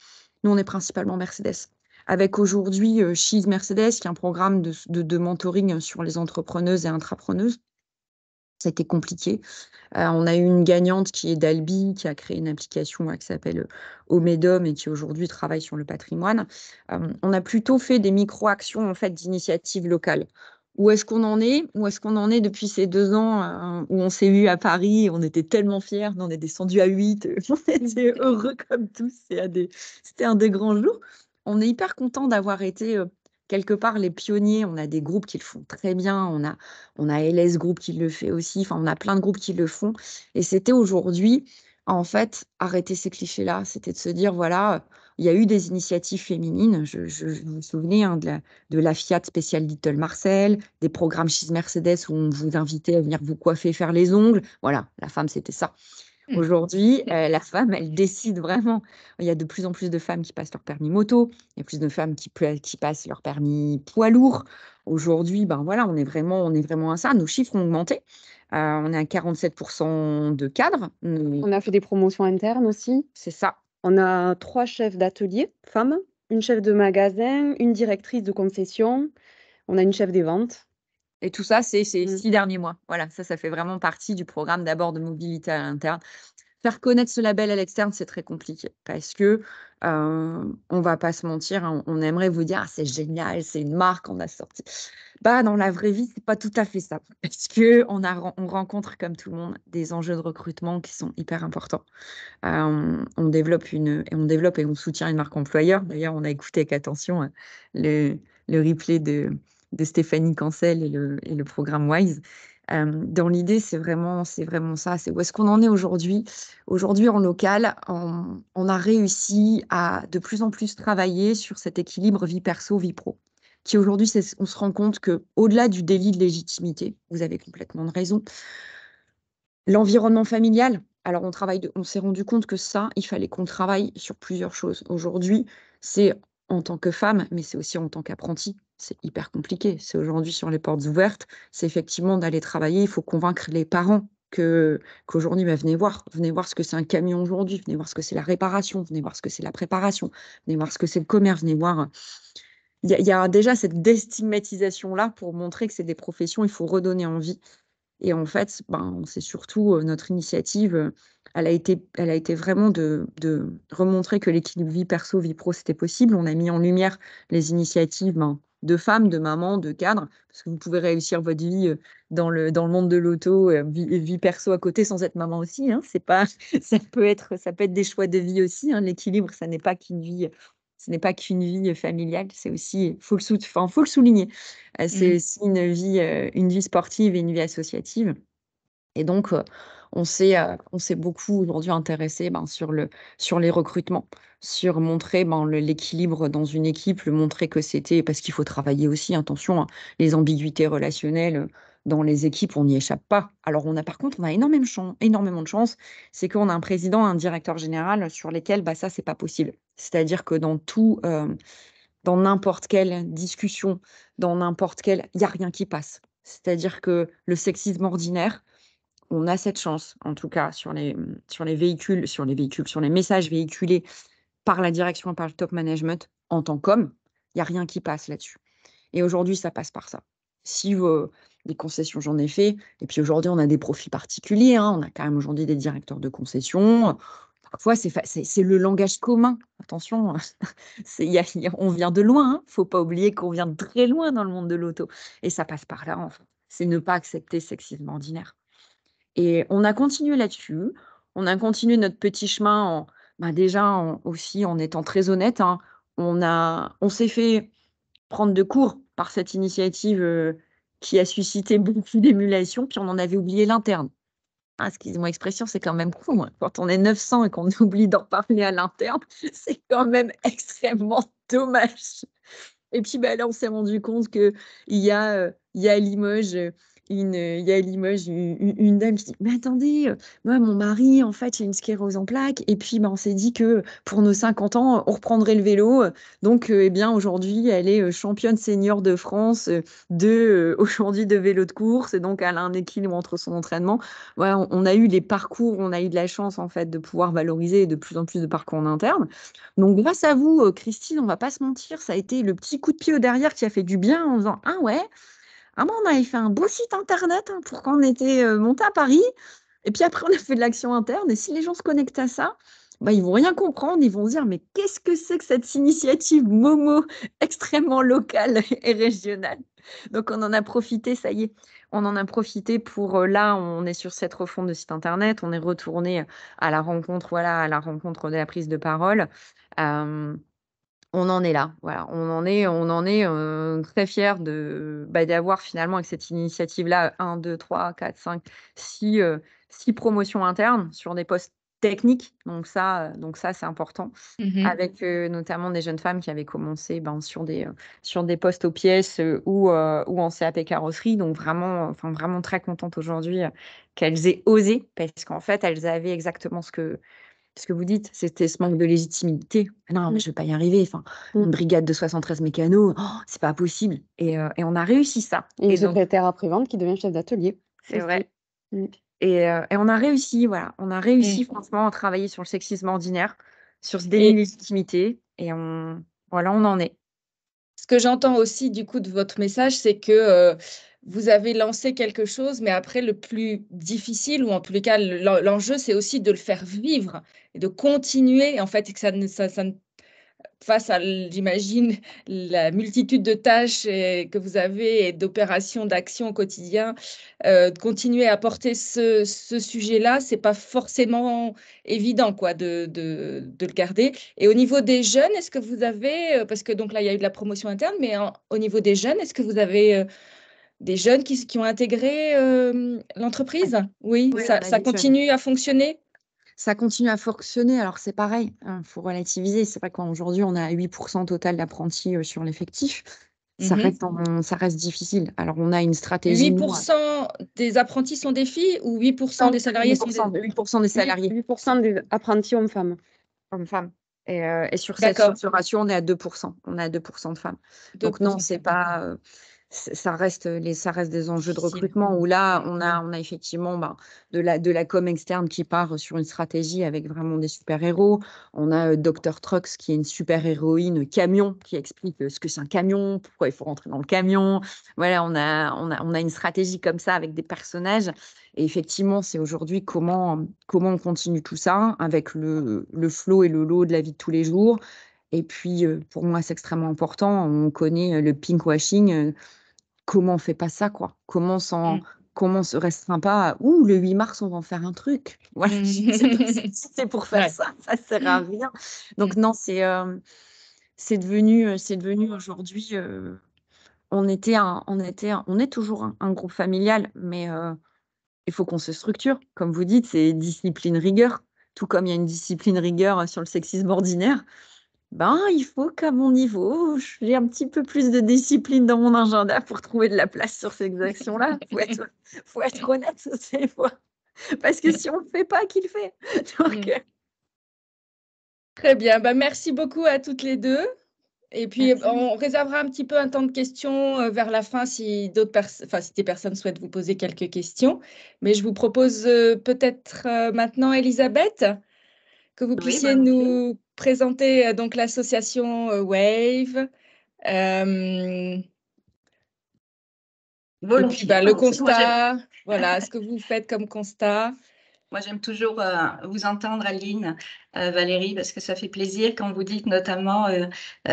nous on est principalement Mercedes, avec aujourd'hui She's Mercedes, qui est un programme de mentoring sur les entrepreneuses et intrapreneuses. C'était compliqué. On a eu une gagnante qui est d'Albi, qui a créé une application qui s'appelle Omedom et qui aujourd'hui travaille sur le patrimoine. On a plutôt fait des micro-actions en fait, d'initiatives locales. Où est-ce qu'on en est? Où est-ce qu'on en est depuis ces 2 ans où on s'est eu à Paris? On était tellement fiers, on est descendu à 8, on était heureux comme tous, c'était un des grands jours. On est hyper content d'avoir été quelque part les pionniers. On a des groupes qui le font très bien, on a LS Group qui le fait aussi, enfin on a plein de groupes qui le font. Et c'était aujourd'hui, en fait, arrêter ces clichés-là. C'était de se dire, voilà, il y a eu des initiatives féminines. Je vous souvenez de la Fiat spéciale Little Marcel, des programmes chez Mercedes où on vous invitait à venir vous coiffer, faire les ongles. Voilà, la femme, c'était ça. Aujourd'hui, la femme, elle décide vraiment. Il y a de plus en plus de femmes qui passent leur permis moto, il y a plus de femmes qui passent leur permis poids lourd. Aujourd'hui, ben voilà, on est vraiment à ça. Nos chiffres ont augmenté. On est à 47% de cadres. On a fait des promotions internes aussi. C'est ça. On a 3 chefs d'atelier femmes, une chef de magasin, une directrice de concession. On a une chef des ventes. Et tout ça, c'est ces 6 derniers mois. Voilà, ça fait vraiment partie du programme d'abord de mobilité à l'interne. Faire connaître ce label à l'externe, c'est très compliqué parce que, on va pas se mentir, hein, on aimerait vous dire: «Ah, c'est génial, c'est une marque, on a sorti». Bah, dans la vraie vie, c'est pas tout à fait ça parce qu'on rencontre comme tout le monde des enjeux de recrutement qui sont hyper importants. On développe et on soutient une marque employeur. D'ailleurs, on a écouté avec attention, le replay de Stéphanie Cancel et le programme WISE. Dans l'idée, c'est vraiment ça, c'est où est-ce qu'on en est aujourd'hui? Aujourd'hui, en local, on a réussi à de plus en plus travailler sur cet équilibre vie perso, vie pro, qui aujourd'hui, on se rend compte qu'au-delà du délit de légitimité, vous avez complètement raison, l'environnement familial, alors on s'est rendu compte que ça, il fallait qu'on travaille sur plusieurs choses. Aujourd'hui, c'est en tant que femme, mais c'est aussi en tant qu'apprenti. C'est hyper compliqué. C'est aujourd'hui sur les portes ouvertes, c'est effectivement d'aller travailler. Il faut convaincre les parents qu'aujourd'hui, bah, venez voir ce que c'est un camion aujourd'hui, venez voir ce que c'est la réparation, venez voir ce que c'est la préparation, venez voir ce que c'est le commerce, venez voir. Il y a déjà cette déstigmatisation-là pour montrer que c'est des professions, il faut redonner envie. Et en fait, ben, c'est surtout notre initiative, elle a été vraiment de remontrer que l'équilibre vie perso, vie pro, c'était possible. On a mis en lumière les initiatives de femmes, de mamans, de cadres, parce que vous pouvez réussir votre vie dans le monde de l'auto, vie perso à côté sans être maman aussi. Hein. C'est pas, ça peut être des choix de vie aussi. Hein. L'équilibre, ça n'est pas qu'une vie. Ce n'est pas qu'une vie familiale, c'est aussi, faut le souligner. C'est aussi une vie sportive et une vie associative. Et donc, on s'est beaucoup aujourd'hui intéressé sur les recrutements, sur montrer l'équilibre dans une équipe, le montrer que c'était, parce qu'il faut travailler aussi, attention, hein, les ambiguïtés relationnelles dans les équipes, on n'y échappe pas. Alors, par contre, on a énormément de chance, c'est qu'on a un président, un directeur général sur lesquels ça, c'est pas possible. C'est-à-dire que dans n'importe quelle discussion, il n'y a rien qui passe. C'est-à-dire que le sexisme ordinaire, on a cette chance, en tout cas sur les messages véhiculés par la direction et par le top management en tant qu'homme, il n'y a rien qui passe là-dessus. Et aujourd'hui, ça passe par ça. Si des concessions, j'en ai fait, et puis aujourd'hui, on a des profils particuliers, hein, on a quand même aujourd'hui des directeurs de concessions. Parfois, c'est le langage commun. Attention, on vient de loin. Il ne faut pas oublier qu'on vient de très loin dans le monde de l'auto. Et ça passe par là, enfin. C'est ne pas accepter sexisme ordinaire. Et on a continué là-dessus. On a continué notre petit chemin aussi en étant très honnête. Hein. On s'est fait prendre de court par cette initiative qui a suscité beaucoup d'émulation, puis on en avait oublié l'interne. Ah, excusez-moi l'expression, c'est quand même cool. Hein. Quand on est 900 et qu'on oublie d'en parler à l'interne, c'est quand même extrêmement dommage. Et puis là, on s'est rendu compte qu'il y a à Limoges une dame qui dit: «Mais attendez, moi, mon mari, en fait, il a une sclérose en plaques et puis on s'est dit que pour nos 50 ans, on reprendrait le vélo. Donc, eh bien, aujourd'hui, elle est championne senior de France aujourd'hui de vélo de course et donc elle a un équilibre entre son entraînement». Ouais, on a eu des parcours, on a eu de la chance, en fait, de pouvoir valoriser de plus en plus de parcours en interne. Donc, grâce à vous, Christine, on va pas se mentir, ça a été le petit coup de pied au derrière qui a fait du bien en disant: «Ah ouais, Vraiment, on avait fait un beau site internet pour quand on était monté à Paris. Et puis après, on a fait de l'action interne. Et si les gens se connectent à ça, bah, ils vont rien comprendre. Ils vont se dire, mais qu'est-ce que c'est que cette initiative Momo extrêmement locale et régionale? Donc, on en a profité, ça y est. On en a profité pour, là, on est sur cette refonte de site internet. On est retourné à la rencontre, voilà, à la rencontre de la prise de parole. Euh, on en est là, voilà. On en est très fiers d'avoir finalement avec cette initiative-là 1, 2, 3, 4, 5, 6 promotions internes sur des postes techniques. Donc ça, c'est important. Avec notamment des jeunes femmes qui avaient commencé sur des postes aux pièces ou en CAP carrosserie. Donc vraiment très contente aujourd'hui qu'elles aient osé parce qu'en fait, elles avaient exactement ce que vous dites, c'était ce manque de légitimité. Non, mais je ne vais pas y arriver. Enfin, une brigade de 73 mécanos, c'est pas possible. Et on a réussi ça. Et une donc, secrétaire après-vente qui devient chef d'atelier. c'est aussi. vrai. Et on a réussi, voilà. On a réussi franchement à travailler sur le sexisme ordinaire, sur ce déni de légitimité. Et voilà, on en est. Ce que j'entends aussi du coup de votre message, c'est que vous avez lancé quelque chose, mais après le plus difficile, ou en tous les cas l'enjeu, c'est aussi de le faire vivre et de continuer en fait, et que ça ne face à, j'imagine, la multitude de tâches que vous avez et d'opérations, d'actions au quotidien, de continuer à porter ce sujet-là, c'est pas forcément évident quoi, de le garder. Et au niveau des jeunes, est-ce que vous avez, parce que donc là, il y a eu de la promotion interne, mais au niveau des jeunes, est-ce que vous avez des jeunes qui ont intégré l'entreprise? Oui, Oui, ça on a des jeunes. continue à fonctionner? Ça continue à fonctionner. Alors, c'est pareil, faut relativiser. C'est vrai qu'aujourd'hui, on a 8% total d'apprentis sur l'effectif. Ça reste difficile. Alors, on a une stratégie. 8% des apprentis sont des filles ou 8% des salariés sont des... 8% des salariés. 8% des apprentis hommes-femmes. Hommes-femmes. Et sur D'accord. ce ratio, on est à 2%. On est à 2% de femmes. Donc, non, 2%. c'est pas. Ça reste des enjeux de Difficile. recrutement où là, on a effectivement de la com externe qui part sur une stratégie avec vraiment des super-héros. On a Dr. Trucks qui est une super-héroïne camion qui explique ce que c'est un camion, pourquoi il faut rentrer dans le camion. Voilà, on a une stratégie comme ça avec des personnages. Et effectivement, c'est aujourd'hui comment on continue tout ça avec le flow et le lot de la vie de tous les jours. Et puis, pour moi, c'est extrêmement important. On connaît le pinkwashing. Comment on fait pas ça, quoi? Comment on se restreint pas à ouh, le 8 mars, on va en faire un truc. Voilà, c'est pour faire ça sert à rien. Donc non, c'est devenu aujourd'hui. On est toujours un groupe familial, mais il faut qu'on se structure. Comme vous dites, c'est discipline rigueur. Tout comme il y a une discipline rigueur sur le sexisme ordinaire. Il faut qu'à mon niveau, j'ai un petit peu plus de discipline dans mon agenda pour trouver de la place sur ces actions-là. Faut être honnête, c'est fois. Parce que si on ne le fait pas, qui le fait? Donc, Très bien. Merci beaucoup à toutes les deux. Et puis, on réservera un petit peu un temps de questions vers la fin si si des personnes souhaitent vous poser quelques questions. Mais je vous propose peut-être maintenant, Elisabeth, que vous puissiez nous présenter donc l'association Wave. Et puis le constat, voilà, ce que vous faites comme constat. Moi, j'aime toujours vous entendre, Aline, Valérie, parce que ça fait plaisir quand vous dites notamment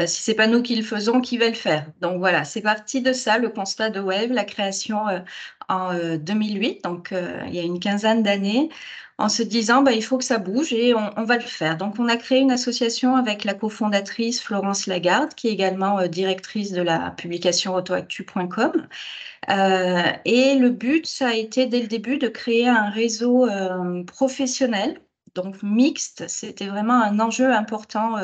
si c'est pas nous qui le faisons, qui va le faire. Donc voilà, c'est parti de ça, le constat de Wave, la création en 2008, donc il y a une quinzaine d'années, en se disant il faut que ça bouge et on va le faire. Donc on a créé une association avec la cofondatrice Florence Lagarde, qui est également directrice de la publication autoactu.com. Et le but, ça a été dès le début de créer un réseau professionnel, donc mixte. C'était vraiment un enjeu important,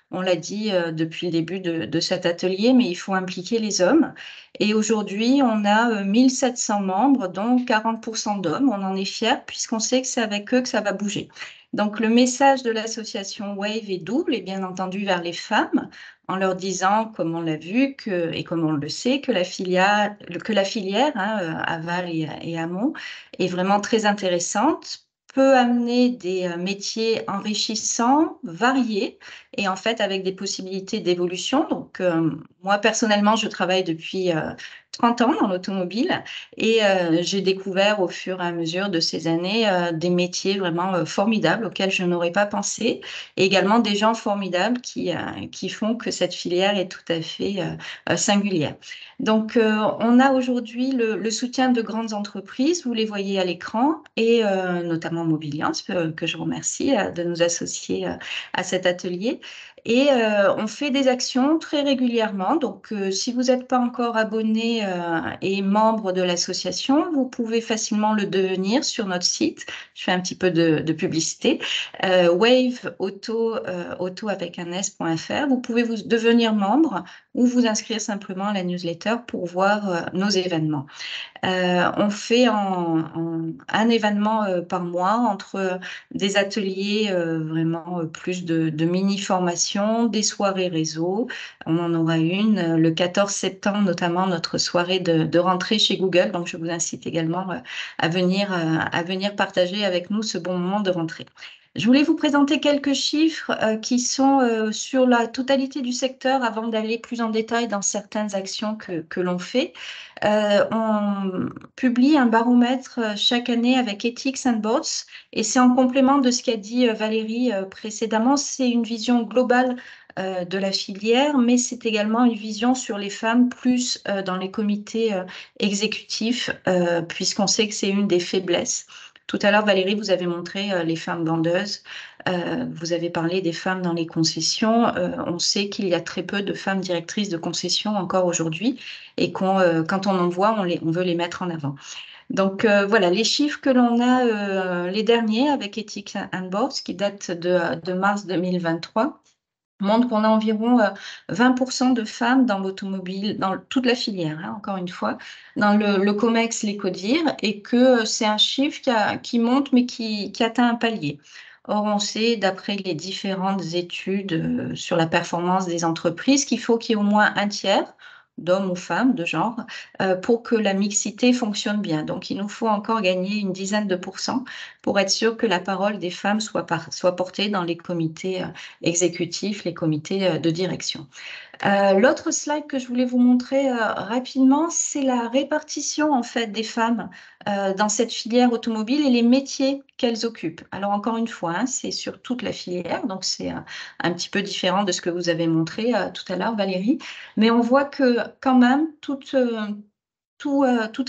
on l'a dit depuis le début de cet atelier, mais il faut impliquer les hommes. Et aujourd'hui, on a 1700 membres, dont 40% d'hommes. On en est fiers puisqu'on sait que c'est avec eux que ça va bouger. Donc le message de l'association Wave est double et bien entendu vers les femmes, en leur disant, comme on l'a vu et comme on le sait, que la filière aval et amont est vraiment très intéressante peut amener des métiers enrichissants, variés, et en fait avec des possibilités d'évolution. Donc, moi, personnellement, je travaille depuis 30 ans dans l'automobile et j'ai découvert au fur et à mesure de ces années des métiers vraiment formidables auxquels je n'aurais pas pensé et également des gens formidables qui font que cette filière est tout à fait singulière. Donc, on a aujourd'hui le soutien de grandes entreprises, vous les voyez à l'écran, et notamment Mobiliance, que je remercie de nous associer à cet atelier. Et on fait des actions très régulièrement. Donc, si vous n'êtes pas encore abonné et membre de l'association, vous pouvez facilement le devenir sur notre site. Je fais un petit peu de publicité. Wave auto avec un s.fr. Vous pouvez vous devenir membre ou vous inscrire simplement à la newsletter pour voir nos événements. On fait un événement par mois entre des ateliers vraiment plus de mini-formation, des soirées réseau. On en aura une le 14 septembre, notamment notre soirée de rentrée chez Google. Donc, je vous incite également à venir partager avec nous ce bon moment de rentrée. Je voulais vous présenter quelques chiffres qui sont sur la totalité du secteur avant d'aller plus en détail dans certaines actions que l'on fait. On publie un baromètre chaque année avec Ethics and Boards et c'est en complément de ce qu'a dit Valérie précédemment. C'est une vision globale de la filière, mais c'est également une vision sur les femmes plus dans les comités exécutifs, puisqu'on sait que c'est une des faiblesses. Tout à l'heure, Valérie, vous avez montré les femmes vendeuses. Vous avez parlé des femmes dans les concessions. On sait qu'il y a très peu de femmes directrices de concessions encore aujourd'hui et quand on en voit, on veut les mettre en avant. Donc voilà, les chiffres que l'on a, les derniers avec Ethics and Boards, qui datent de mars 2023, montre qu'on a environ 20% de femmes dans l'automobile, dans toute la filière, hein, encore une fois, dans le COMEX, les CODIR, et que c'est un chiffre qui monte, mais qui atteint un palier. Or, on sait, d'après les différentes études sur la performance des entreprises, qu'il faut qu'il y ait au moins un tiers d'hommes ou femmes, de genre, pour que la mixité fonctionne bien. Donc, il nous faut encore gagner une dizaine de pourcents pour être sûr que la parole des femmes soit portée dans les comités exécutifs, les comités de direction. L'autre slide que je voulais vous montrer rapidement, c'est la répartition en fait des femmes dans cette filière automobile et les métiers qu'elles occupent. Alors encore une fois, hein, c'est sur toute la filière, donc c'est un petit peu différent de ce que vous avez montré tout à l'heure, Valérie, mais on voit que quand même toute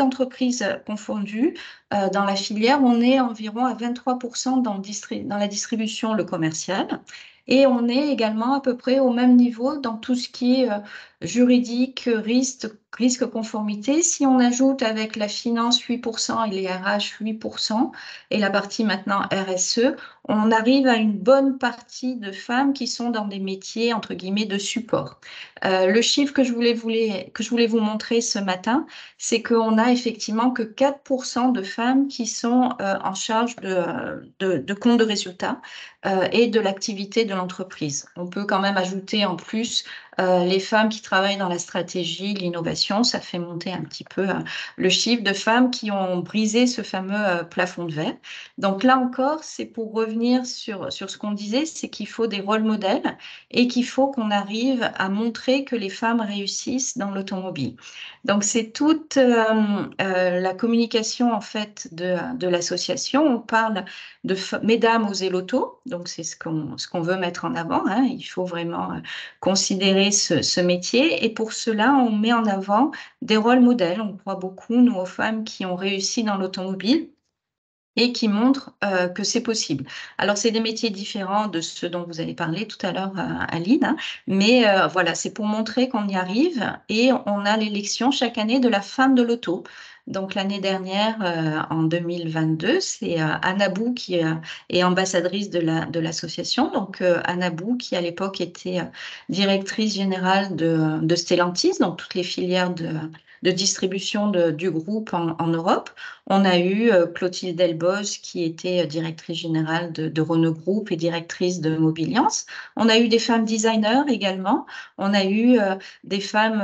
entreprise confondue, dans la filière, on est environ à 23% dans la distribution, le commercial. Et on est également à peu près au même niveau dans tout ce qui est juridique, risque conformité. Si on ajoute avec la finance 8% et les RH 8% et la partie maintenant RSE, on arrive à une bonne partie de femmes qui sont dans des métiers, entre guillemets, de support. Le chiffre que je voulais vous montrer ce matin, c'est qu'on a effectivement que 4% de femmes qui sont en charge de compte de résultats et de l'activité de l'entreprise. On peut quand même ajouter en plus les femmes qui travaillent dans la stratégie, l'innovation, ça fait monter un petit peu le chiffre de femmes qui ont brisé ce fameux plafond de verre. Donc là encore, c'est pour revenir sur ce qu'on disait, c'est qu'il faut des rôles modèles et qu'il faut qu'on arrive à montrer que les femmes réussissent dans l'automobile. Donc c'est toute la communication en fait de l'association. On parle de Mesdames oser l'auto, donc c'est ce qu'on veut mettre en avant, hein. Il faut vraiment considérer ce métier et pour cela on met en avant des rôles modèles. On croit beaucoup, nous, aux femmes qui ont réussi dans l'automobile et qui montrent que c'est possible. Alors, c'est des métiers différents de ceux dont vous avez parlé tout à l'heure, Aline, hein, mais voilà, c'est pour montrer qu'on y arrive et on a l'élection chaque année de la femme de l'auto. Donc, l'année dernière, en 2022, c'est Anna Bou qui est ambassadrice de l'association. Donc, Anna Bou, qui à l'époque était directrice générale de Stellantis, donc toutes les filières de distribution du groupe en Europe. On a eu Clotilde Delbos, qui était directrice générale de Renault Group et directrice de Mobiliance. On a eu des femmes designers également. On a eu des femmes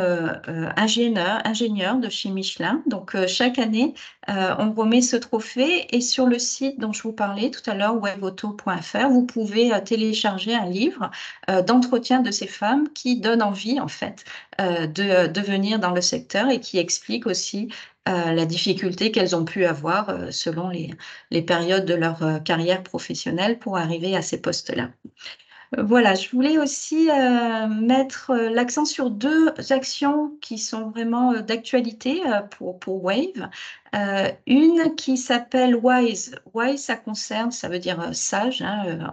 ingénieurs de chez Michelin. Donc, chaque année, on remet ce trophée. Et sur le site dont je vous parlais tout à l'heure, webauto.fr, vous pouvez télécharger un livre d'entretien de ces femmes qui donne envie, en fait, de venir dans le secteur et qui explique aussi la difficulté qu'elles ont pu avoir selon les périodes de leur carrière professionnelle pour arriver à ces postes-là. Voilà, je voulais aussi mettre l'accent sur 2 actions qui sont vraiment d'actualité pour Wave. Une qui s'appelle WISE. WISE, ça veut dire sage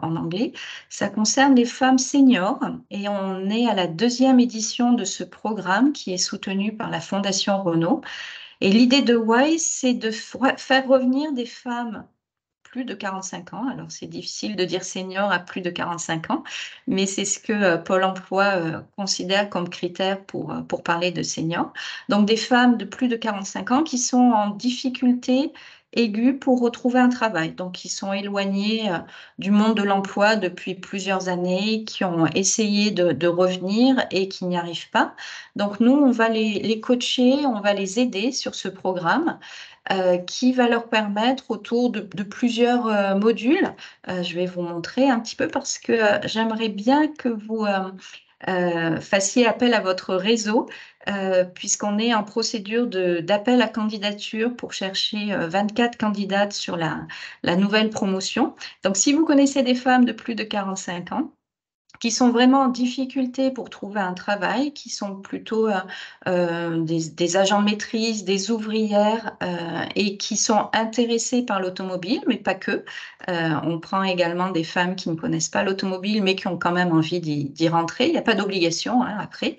en anglais. Ça concerne les femmes seniors et on est à la 2e édition de ce programme qui est soutenu par la Fondation Renault. Et l'idée de WISE, c'est de faire revenir des femmes plus de 45 ans. Alors, c'est difficile de dire senior à plus de 45 ans, mais c'est ce que Pôle emploi considère comme critère pour parler de senior. Donc, des femmes de plus de 45 ans qui sont en difficulté aiguë pour retrouver un travail. Donc, qui sont éloignées du monde de l'emploi depuis plusieurs années, qui ont essayé de revenir et qui n'y arrivent pas. Donc, nous, on va les coacher, on va les aider sur ce programme. Qui va leur permettre autour de plusieurs modules. Je vais vous montrer un petit peu parce que j'aimerais bien que vous fassiez appel à votre réseau puisqu'on est en procédure d'appel à candidature pour chercher 24 candidates sur la nouvelle promotion. Donc, si vous connaissez des femmes de plus de 45 ans, qui sont vraiment en difficulté pour trouver un travail, qui sont plutôt des agents de maîtrise, des ouvrières et qui sont intéressées par l'automobile, mais pas que. On prend également des femmes qui ne connaissent pas l'automobile, mais qui ont quand même envie d'y rentrer. Il n'y a pas d'obligation après.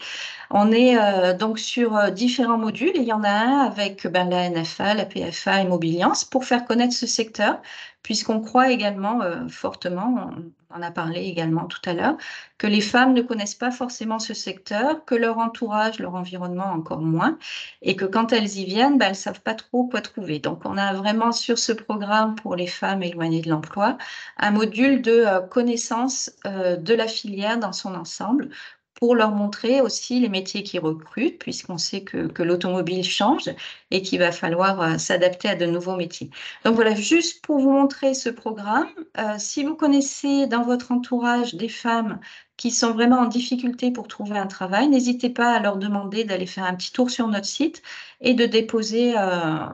On est donc sur différents modules et il y en a un avec la NFA, la PFA et Mobiliance pour faire connaître ce secteur, puisqu'on croit également fortement, on en a parlé également tout à l'heure, que les femmes ne connaissent pas forcément ce secteur, que leur entourage, leur environnement encore moins, et que quand elles y viennent, elles ne savent pas trop quoi trouver. Donc, on a vraiment sur ce programme pour les femmes éloignées de l'emploi, un module de connaissance de la filière dans son ensemble, pour leur montrer aussi les métiers qui recrutent, puisqu'on sait que l'automobile change et qu'il va falloir s'adapter à de nouveaux métiers. Donc voilà, juste pour vous montrer ce programme, si vous connaissez dans votre entourage des femmes qui sont vraiment en difficulté pour trouver un travail, n'hésitez pas à leur demander d'aller faire un petit tour sur notre site et de déposer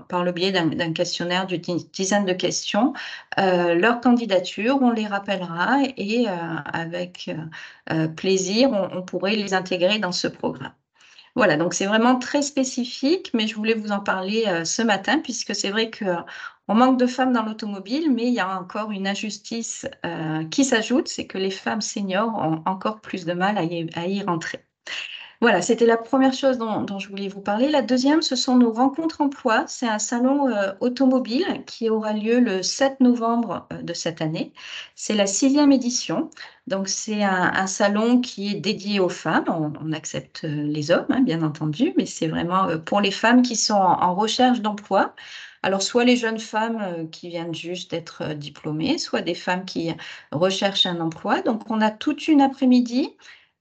par le biais d'un questionnaire d'une dizaine de questions leur candidature. On les rappellera et avec plaisir, on pourrait les intégrer dans ce programme. Voilà, donc c'est vraiment très spécifique, mais je voulais vous en parler ce matin, puisque c'est vrai qu'on manque de femmes dans l'automobile, mais il y a encore une injustice qui s'ajoute, c'est que les femmes seniors ont encore plus de mal à y rentrer. Voilà, c'était la première chose dont je voulais vous parler. La deuxième, ce sont nos rencontres emploi. C'est un salon automobile qui aura lieu le 7 novembre de cette année. C'est la 6e édition. Donc, c'est un salon qui est dédié aux femmes. On accepte les hommes, bien entendu, mais c'est vraiment pour les femmes qui sont en recherche d'emploi. Alors, soit les jeunes femmes qui viennent juste d'être diplômées, soit des femmes qui recherchent un emploi. Donc, on a toute une après-midi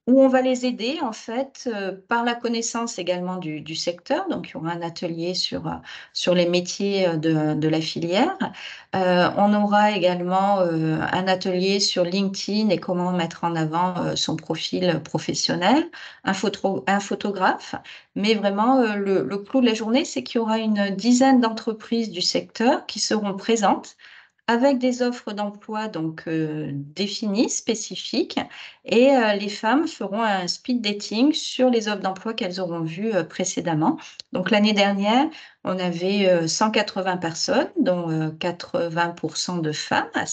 où on va les aider en fait par la connaissance également du secteur. Donc, il y aura un atelier sur les métiers de la filière. On aura également un atelier sur LinkedIn et comment mettre en avant son profil professionnel, un photographe. Mais vraiment, le clou de la journée, c'est qu'il y aura une dizaine d'entreprises du secteur qui seront présentes avec des offres d'emploi donc définies, spécifiques, et les femmes feront un speed dating sur les offres d'emploi qu'elles auront vues précédemment. Donc l'année dernière, on avait 180 personnes, dont 80% de femmes à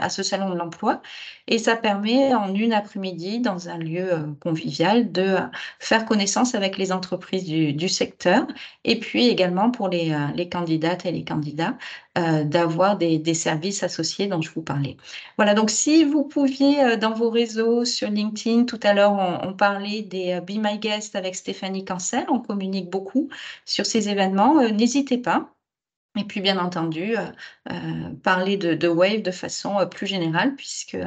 ce salon de l'emploi. Et ça permet en une après-midi, dans un lieu convivial, de faire connaissance avec les entreprises du secteur. Et puis également pour les candidates et les candidats, d'avoir des services associés dont je vous parlais. Voilà, donc si vous pouviez, dans vos réseaux, sur LinkedIn, tout à l'heure, on parlait des Be My Guest avec Stéphanie Cancel, on communique beaucoup sur ces événements, n'hésitez pas. Et puis, bien entendu, parler de Wave de façon plus générale, puisque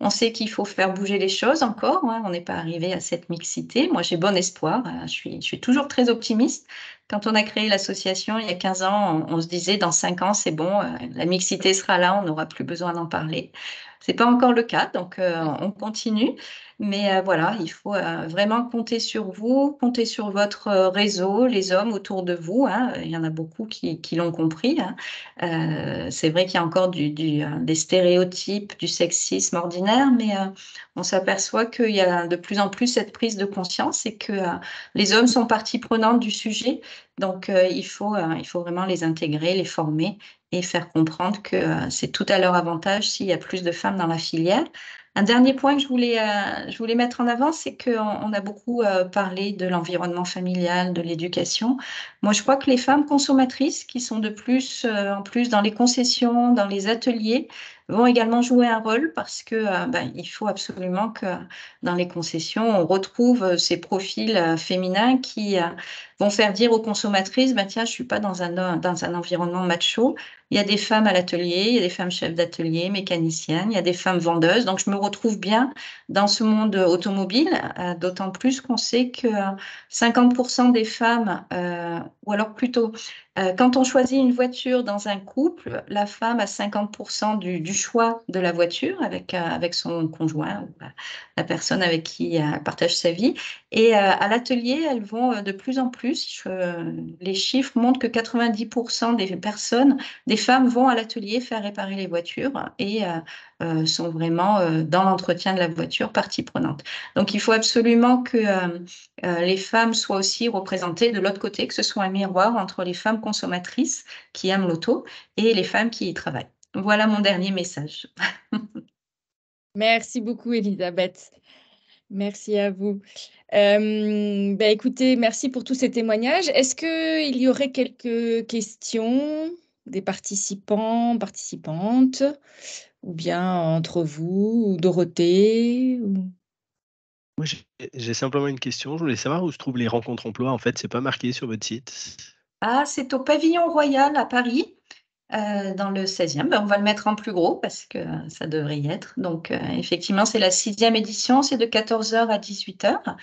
on sait qu'il faut faire bouger les choses encore, hein, on n'est pas arrivé à cette mixité. Moi, j'ai bon espoir, je suis toujours très optimiste. Quand on a créé l'association il y a 15 ans, on se disait dans 5 ans, c'est bon, la mixité sera là, on n'aura plus besoin d'en parler. Ce n'est pas encore le cas, donc on continue. Mais voilà, il faut vraiment compter sur vous, compter sur votre réseau, les hommes autour de vous, hein. Il y en a beaucoup qui l'ont compris, hein. C'est vrai qu'il y a encore des stéréotypes, du sexisme ordinaire, mais on s'aperçoit qu'il y a de plus en plus cette prise de conscience et que les hommes sont partie prenante du sujet. Donc, il faut vraiment les intégrer, les former et faire comprendre que c'est tout à leur avantage s'il y a plus de femmes dans la filière. Un dernier point que je voulais mettre en avant, c'est qu'on a beaucoup parlé de l'environnement familial, de l'éducation. Moi, je crois que les femmes consommatrices qui sont de plus en plus dans les concessions, dans les ateliers, vont également jouer un rôle parce que il faut absolument que dans les concessions, on retrouve ces profils féminins qui vont faire dire aux consommatrices, tiens, je suis pas dans un environnement macho. Il y a des femmes à l'atelier, il y a des femmes chefs d'atelier, mécaniciennes, il y a des femmes vendeuses. Donc, je me retrouve bien dans ce monde automobile, d'autant plus qu'on sait que 50% des femmes, ou alors plutôt, quand on choisit une voiture dans un couple, la femme a 50% du choix de la voiture avec son conjoint ou la personne avec qui elle partage sa vie. Et à l'atelier, elles vont de plus en plus, les chiffres montrent que 90% des femmes vont à l'atelier faire réparer les voitures et sont vraiment dans l'entretien de la voiture partie prenante. Donc, il faut absolument que les femmes soient aussi représentées de l'autre côté, que ce soit un miroir entre les femmes consommatrices qui aiment l'auto et les femmes qui y travaillent. Voilà mon dernier message. Merci beaucoup, Elisabeth. Merci à vous. Écoutez, merci pour tous ces témoignages. Est-ce qu'il y aurait quelques questions des participants, participantes, ou bien entre vous, ou Dorothée Moi, j'ai simplement une question. Je voulais savoir où se trouvent les rencontres emploi. En fait, c'est pas marqué sur votre site. Ah, c'est au Pavillon Royal à Paris, dans le 16e. On va le mettre en plus gros parce que ça devrait y être. Donc, effectivement, c'est la 6e édition, c'est de 14h à 18h.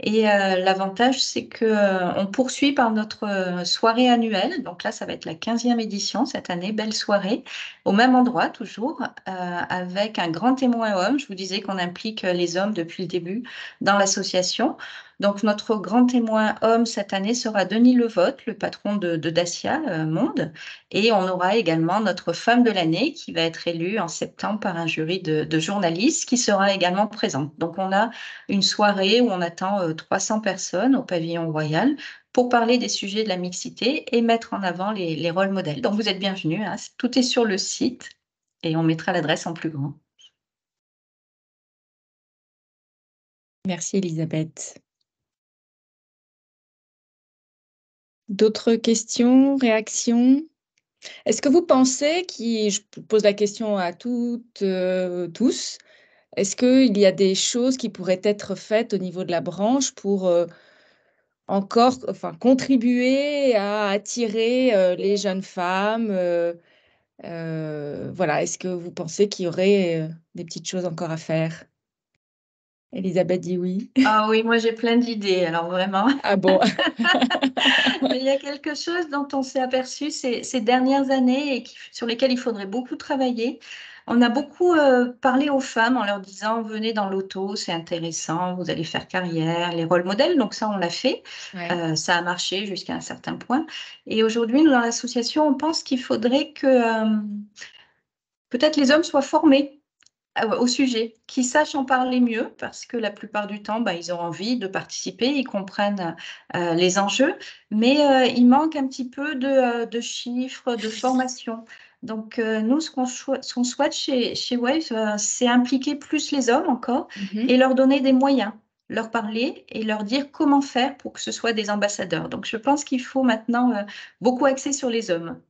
Et l'avantage, c'est qu'on poursuit par notre soirée annuelle. Donc là, ça va être la 15e édition cette année, belle soirée, au même endroit toujours, avec un grand témoin homme. Je vous disais qu'on implique les hommes depuis le début dans l'association. Donc, notre grand témoin homme cette année sera Denis Levotte, le patron de Dacia Monde. Et on aura également notre femme de l'année qui va être élue en septembre par un jury de journalistes qui sera également présente. Donc, on a une soirée où on attend 300 personnes au Pavillon Royal pour parler des sujets de la mixité et mettre en avant les rôles modèles. Donc, vous êtes bienvenus, hein. Tout est sur le site et on mettra l'adresse en plus grand. Merci, Elisabeth. D'autres questions, réactions? Est-ce que vous pensez, je pose la question à toutes, tous, est-ce qu'il y a des choses qui pourraient être faites au niveau de la branche pour contribuer à attirer les jeunes femmes voilà, est-ce que vous pensez qu'il y aurait des petites choses encore à faire? Elisabeth dit oui. Ah oui, moi j'ai plein d'idées, alors vraiment. Ah bon? Il y a quelque chose dont on s'est aperçu ces dernières années et sur lesquelles il faudrait beaucoup travailler. On a beaucoup parlé aux femmes en leur disant venez dans l'auto, c'est intéressant, vous allez faire carrière, les rôles modèles. Donc ça, on l'a fait. Ouais. Ça a marché jusqu'à un certain point. Et aujourd'hui, nous, dans l'association, on pense qu'il faudrait que peut-être les hommes soient formés au sujet, qui sachent en parler mieux, parce que la plupart du temps, ils ont envie de participer, ils comprennent les enjeux, mais il manque un petit peu de chiffres, de formation. Donc, nous, ce qu'on souhaite chez Wave, c'est impliquer plus les hommes encore et leur donner des moyens, leur parler et leur dire comment faire pour que ce soit des ambassadeurs. Donc, je pense qu'il faut maintenant beaucoup axer sur les hommes.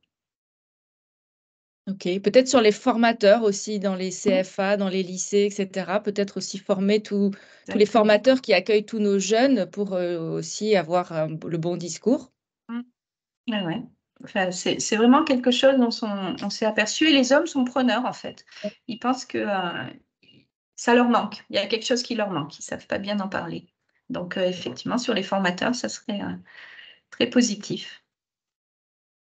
Ok, peut-être sur les formateurs aussi dans les CFA, dans les lycées, etc. Peut-être aussi former tous les formateurs qui accueillent tous nos jeunes pour aussi avoir le bon discours. Ah ouais. Enfin, c'est vraiment quelque chose dont on s'est aperçu et les hommes sont preneurs en fait. Ils pensent que ça leur manque. Il y a quelque chose qui leur manque. Ils ne savent pas bien en parler. Donc effectivement, sur les formateurs, ça serait très positif.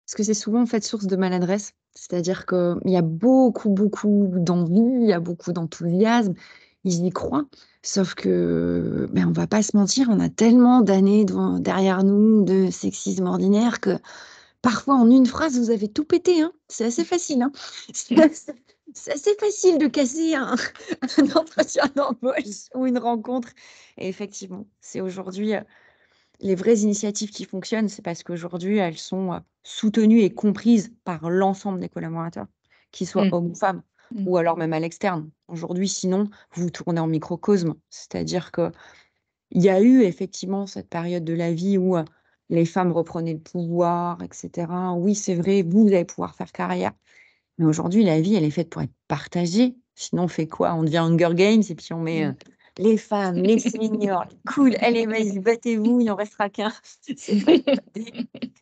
Parce que c'est souvent en fait source de maladresse. C'est-à-dire qu'il y a beaucoup, beaucoup d'envie, il y a beaucoup d'enthousiasme, ils y croient. Sauf que, on va pas se mentir, on a tellement d'années derrière nous de sexisme ordinaire que parfois en une phrase, vous avez tout pété. Hein. C'est assez facile. Hein. C'est assez facile de casser un entretien d'embauche ou une rencontre. Et effectivement, c'est aujourd'hui les vraies initiatives qui fonctionnent, c'est parce qu'aujourd'hui, elles sont soutenues et comprises par l'ensemble des collaborateurs, qu'ils soient hommes ou femmes, ou alors même à l'externe. Aujourd'hui, sinon, vous tournez en microcosme. C'est-à-dire qu'il y a eu effectivement cette période de la vie où les femmes reprenaient le pouvoir, etc. Oui, c'est vrai, vous allez pouvoir faire carrière. Mais aujourd'hui, la vie, elle est faite pour être partagée. Sinon, on fait quoi? On devient Hunger Games et puis on met les femmes, les seniors, cool, allez, vas-y, battez-vous, il n'en restera qu'un.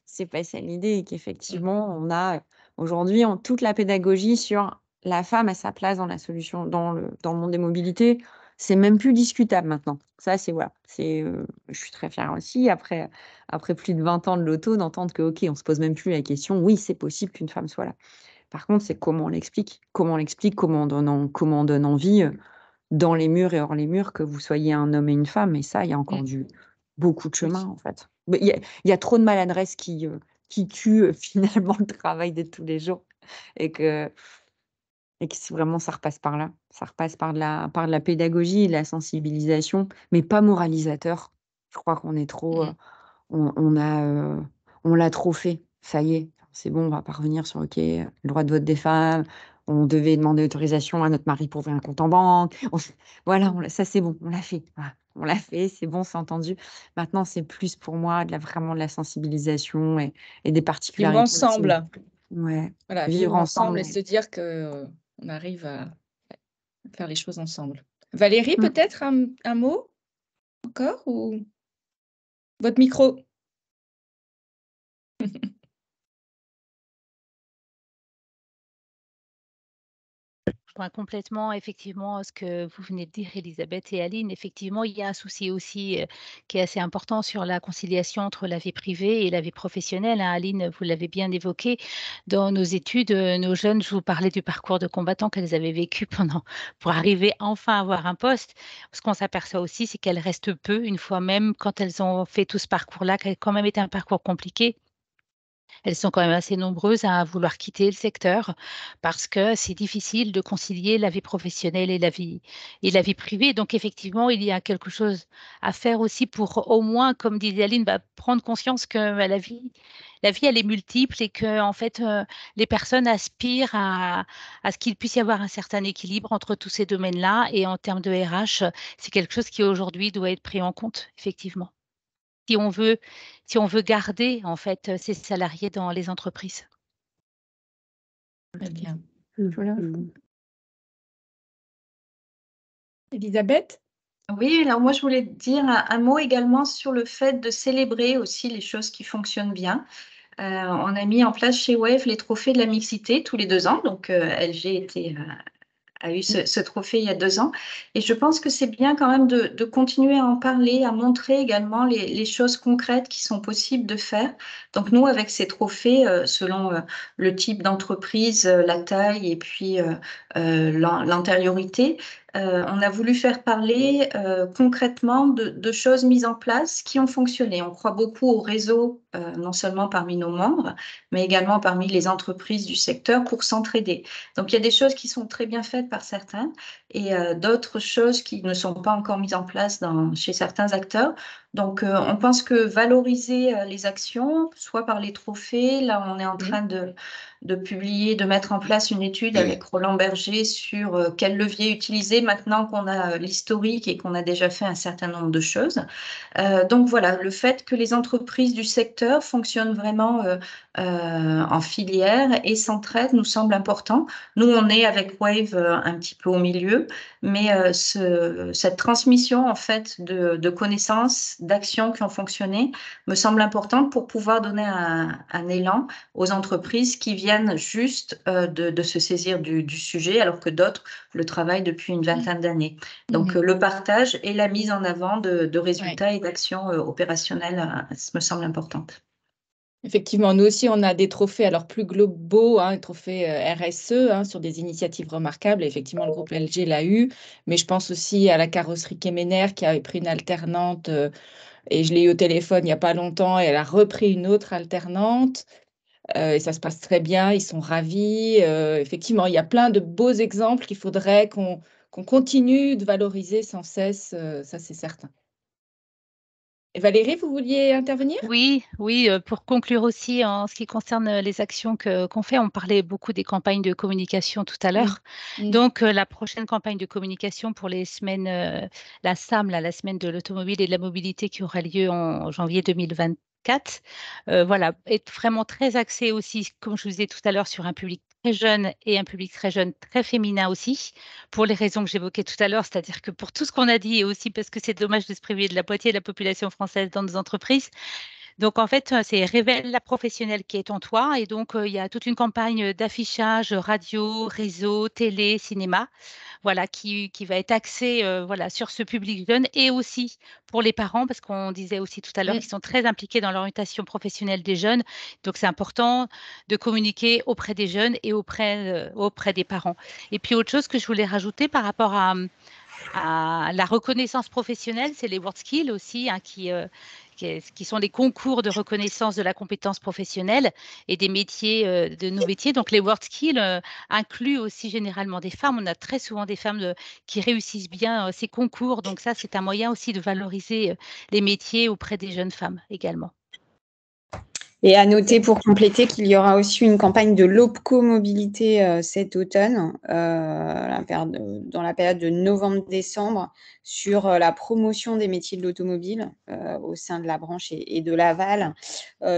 C'est pas ça l'idée. Et qu'effectivement, on a aujourd'hui toute la pédagogie sur la femme à sa place dans la solution, dans le monde des mobilités. C'est même plus discutable maintenant. Ça, c'est voilà. Je suis très fière aussi, après plus de 20 ans de l'auto, d'entendre que, OK, on se pose même plus la question, oui, c'est possible qu'une femme soit là. Par contre, c'est comment on l'explique, comment on donne envie dans les murs et hors les murs que vous soyez un homme et une femme. Et ça, il y a encore beaucoup de chemin, en fait. Mais il y a trop de maladresse qui tue finalement le travail de tous les jours. Et que vraiment, ça repasse par là. Ça repasse par de la pédagogie, de la sensibilisation, mais pas moralisateur. Je crois qu'on est trop... on l'a trop fait. Ça y est, c'est bon, on va pas revenir sur OK, le droit de vote des femmes. On devait demander autorisation à notre mari pour ouvrir un compte en banque. Voilà, ça c'est bon, on l'a fait. Voilà, on l'a fait, c'est bon, c'est entendu. Maintenant, c'est plus pour moi vraiment de la sensibilisation et des particularités. Vivre ensemble. Ouais, Voilà, vivre ensemble et se dire qu'on arrive à faire les choses ensemble. Valérie, peut-être un mot encore ou votre micro? Je rejoins complètement effectivement ce que vous venez de dire, Elisabeth et Aline. Effectivement, il y a un souci aussi qui est assez important sur la conciliation entre la vie privée et la vie professionnelle. Hein. Aline, vous l'avez bien évoqué. Dans nos études, nos jeunes, je vous parlais du parcours de combattant qu'elles avaient vécu pour arriver enfin à avoir un poste. Ce qu'on s'aperçoit aussi, c'est qu'elles restent peu, une fois même, quand elles ont fait tout ce parcours-là, qu'elle a quand même été un parcours compliqué. Elles sont quand même assez nombreuses à vouloir quitter le secteur parce que c'est difficile de concilier la vie professionnelle et la vie privée. Donc effectivement, il y a quelque chose à faire aussi pour au moins, comme disait Aline, prendre conscience que la vie, elle est multiple et que en fait, les personnes aspirent à ce qu'il puisse y avoir un certain équilibre entre tous ces domaines-là. Et en termes de RH, c'est quelque chose qui aujourd'hui doit être pris en compte, effectivement. Si on veut garder en fait ces salariés dans les entreprises. Très bien. Voilà. Elisabeth? Oui, alors moi je voulais dire un mot également sur le fait de célébrer aussi les choses qui fonctionnent bien. On a mis en place chez Wave les trophées de la mixité tous les 2 ans. Donc LG a eu ce trophée il y a 2 ans. Et je pense que c'est bien quand même de continuer à en parler, à montrer également les choses concrètes qui sont possibles de faire. Donc nous, avec ces trophées, selon le type d'entreprise, la taille et puis l'antériorité, on a voulu faire parler concrètement de choses mises en place qui ont fonctionné. On croit beaucoup au réseau, non seulement parmi nos membres, mais également parmi les entreprises du secteur pour s'entraider. Donc, il y a des choses qui sont très bien faites par certains et d'autres choses qui ne sont pas encore mises en place chez certains acteurs. Donc, on pense que valoriser les actions, soit par les trophées, là, on est en train de publier, de mettre en place une étude avec Roland Berger sur quel levier utiliser maintenant qu'on a l'historique et qu'on a déjà fait un certain nombre de choses. Donc voilà, le fait que les entreprises du secteur fonctionnent vraiment en filière et s'entraident nous semble important. Nous, on est avec Wave un petit peu au milieu, mais cette transmission en fait de connaissances, d'actions qui ont fonctionné me semble importante pour pouvoir donner un élan aux entreprises qui viennent juste de se saisir du sujet, alors que d'autres le travaillent depuis une vingtaine d'années. Donc, le partage et la mise en avant de résultats et d'actions opérationnelles me semble importante. Effectivement, nous aussi, on a des trophées alors plus globaux, des trophées RSE sur des initiatives remarquables. Et effectivement, le groupe LG l'a eu, mais je pense aussi à la carrosserie Kemener qui avait pris une alternante et je l'ai eu au téléphone il n'y a pas longtemps et elle a repris une autre alternante. Et ça se passe très bien, ils sont ravis. Effectivement, il y a plein de beaux exemples qu'il faudrait qu'on continue de valoriser sans cesse, ça c'est certain. Et Valérie, vous vouliez intervenir? Oui, pour conclure aussi en ce qui concerne les actions qu'on fait, on parlait beaucoup des campagnes de communication tout à l'heure. Donc, la prochaine campagne de communication pour les semaines, la SAM, la semaine de l'automobile et de la mobilité qui aura lieu en janvier 2024, voilà, est vraiment très axée aussi, comme je vous disais tout à l'heure, sur un public très jeune et un public très jeune, très féminin aussi, pour les raisons que j'évoquais tout à l'heure, c'est-à-dire que pour tout ce qu'on a dit et aussi parce que c'est dommage de se priver de la moitié de la population française dans nos entreprises. Donc, en fait, c'est révèle la professionnelle qui est en toi. Et donc, il y a toute une campagne d'affichage radio, réseau, télé, cinéma, voilà, qui va être axée voilà, sur ce public jeune et aussi pour les parents, parce qu'on disait aussi tout à l'heure qu'ils sont très impliqués dans l'orientation professionnelle des jeunes. Donc, c'est important de communiquer auprès des jeunes et auprès des parents. Et puis, autre chose que je voulais rajouter par rapport à la reconnaissance professionnelle, c'est les WorldSkills aussi, qui sont les concours de reconnaissance de la compétence professionnelle et des métiers, de nos métiers. Donc, les WorldSkills incluent aussi généralement des femmes. On a très souvent des femmes qui réussissent bien ces concours. Donc, ça, c'est un moyen aussi de valoriser les métiers auprès des jeunes femmes également. Et à noter pour compléter qu'il y aura aussi une campagne de l'OPCO Mobilité cet automne, dans la période de novembre-décembre, sur la promotion des métiers de l'automobile au sein de la branche et de Laval,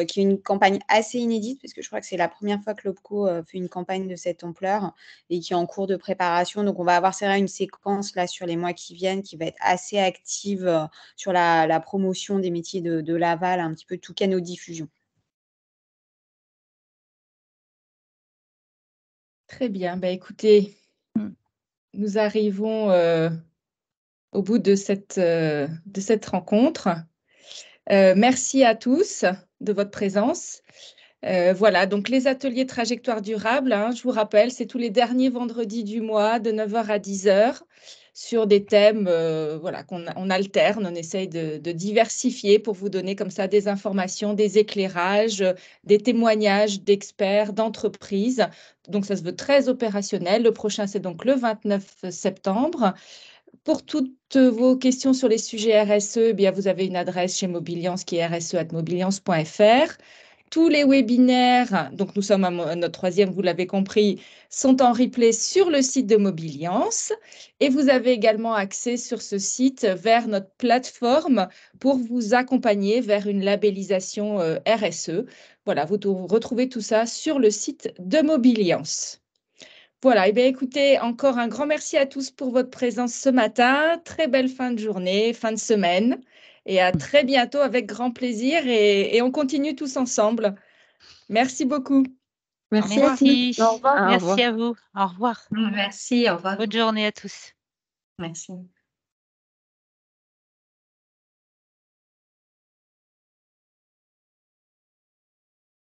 qui est une campagne assez inédite, parce que je crois que c'est la première fois que l'OPCO fait une campagne de cette ampleur et qui est en cours de préparation. Donc, on va avoir une séquence là sur les mois qui viennent qui va être assez active sur la promotion des métiers de Laval, un petit peu tout canaux de diffusion. Très bien. Écoutez, nous arrivons au bout de cette rencontre. Merci à tous de votre présence. Voilà, donc les ateliers trajectoire durable, je vous rappelle, c'est tous les derniers vendredis du mois de 9h à 10h sur des thèmes voilà, qu'on alterne, on essaye de diversifier pour vous donner comme ça des informations, des éclairages, des témoignages d'experts, d'entreprises. Donc, ça se veut très opérationnel. Le prochain, c'est donc le 29 septembre. Pour toutes vos questions sur les sujets RSE, vous avez une adresse chez Mobiliance qui est rse@mobiliance.fr. Tous les webinaires, donc nous sommes à notre troisième, vous l'avez compris, sont en replay sur le site de Mobiliance. Et vous avez également accès sur ce site vers notre plateforme pour vous accompagner vers une labellisation RSE. Voilà, vous retrouvez tout ça sur le site de Mobiliance. Voilà, écoutez, encore un grand merci à tous pour votre présence ce matin. Très belle fin de journée, fin de semaine. Et à très bientôt avec grand plaisir. Et on continue tous ensemble. Merci beaucoup. Merci à tous. Au revoir. Merci à vous. Au revoir. Merci, au revoir. Bonne journée à tous. Merci.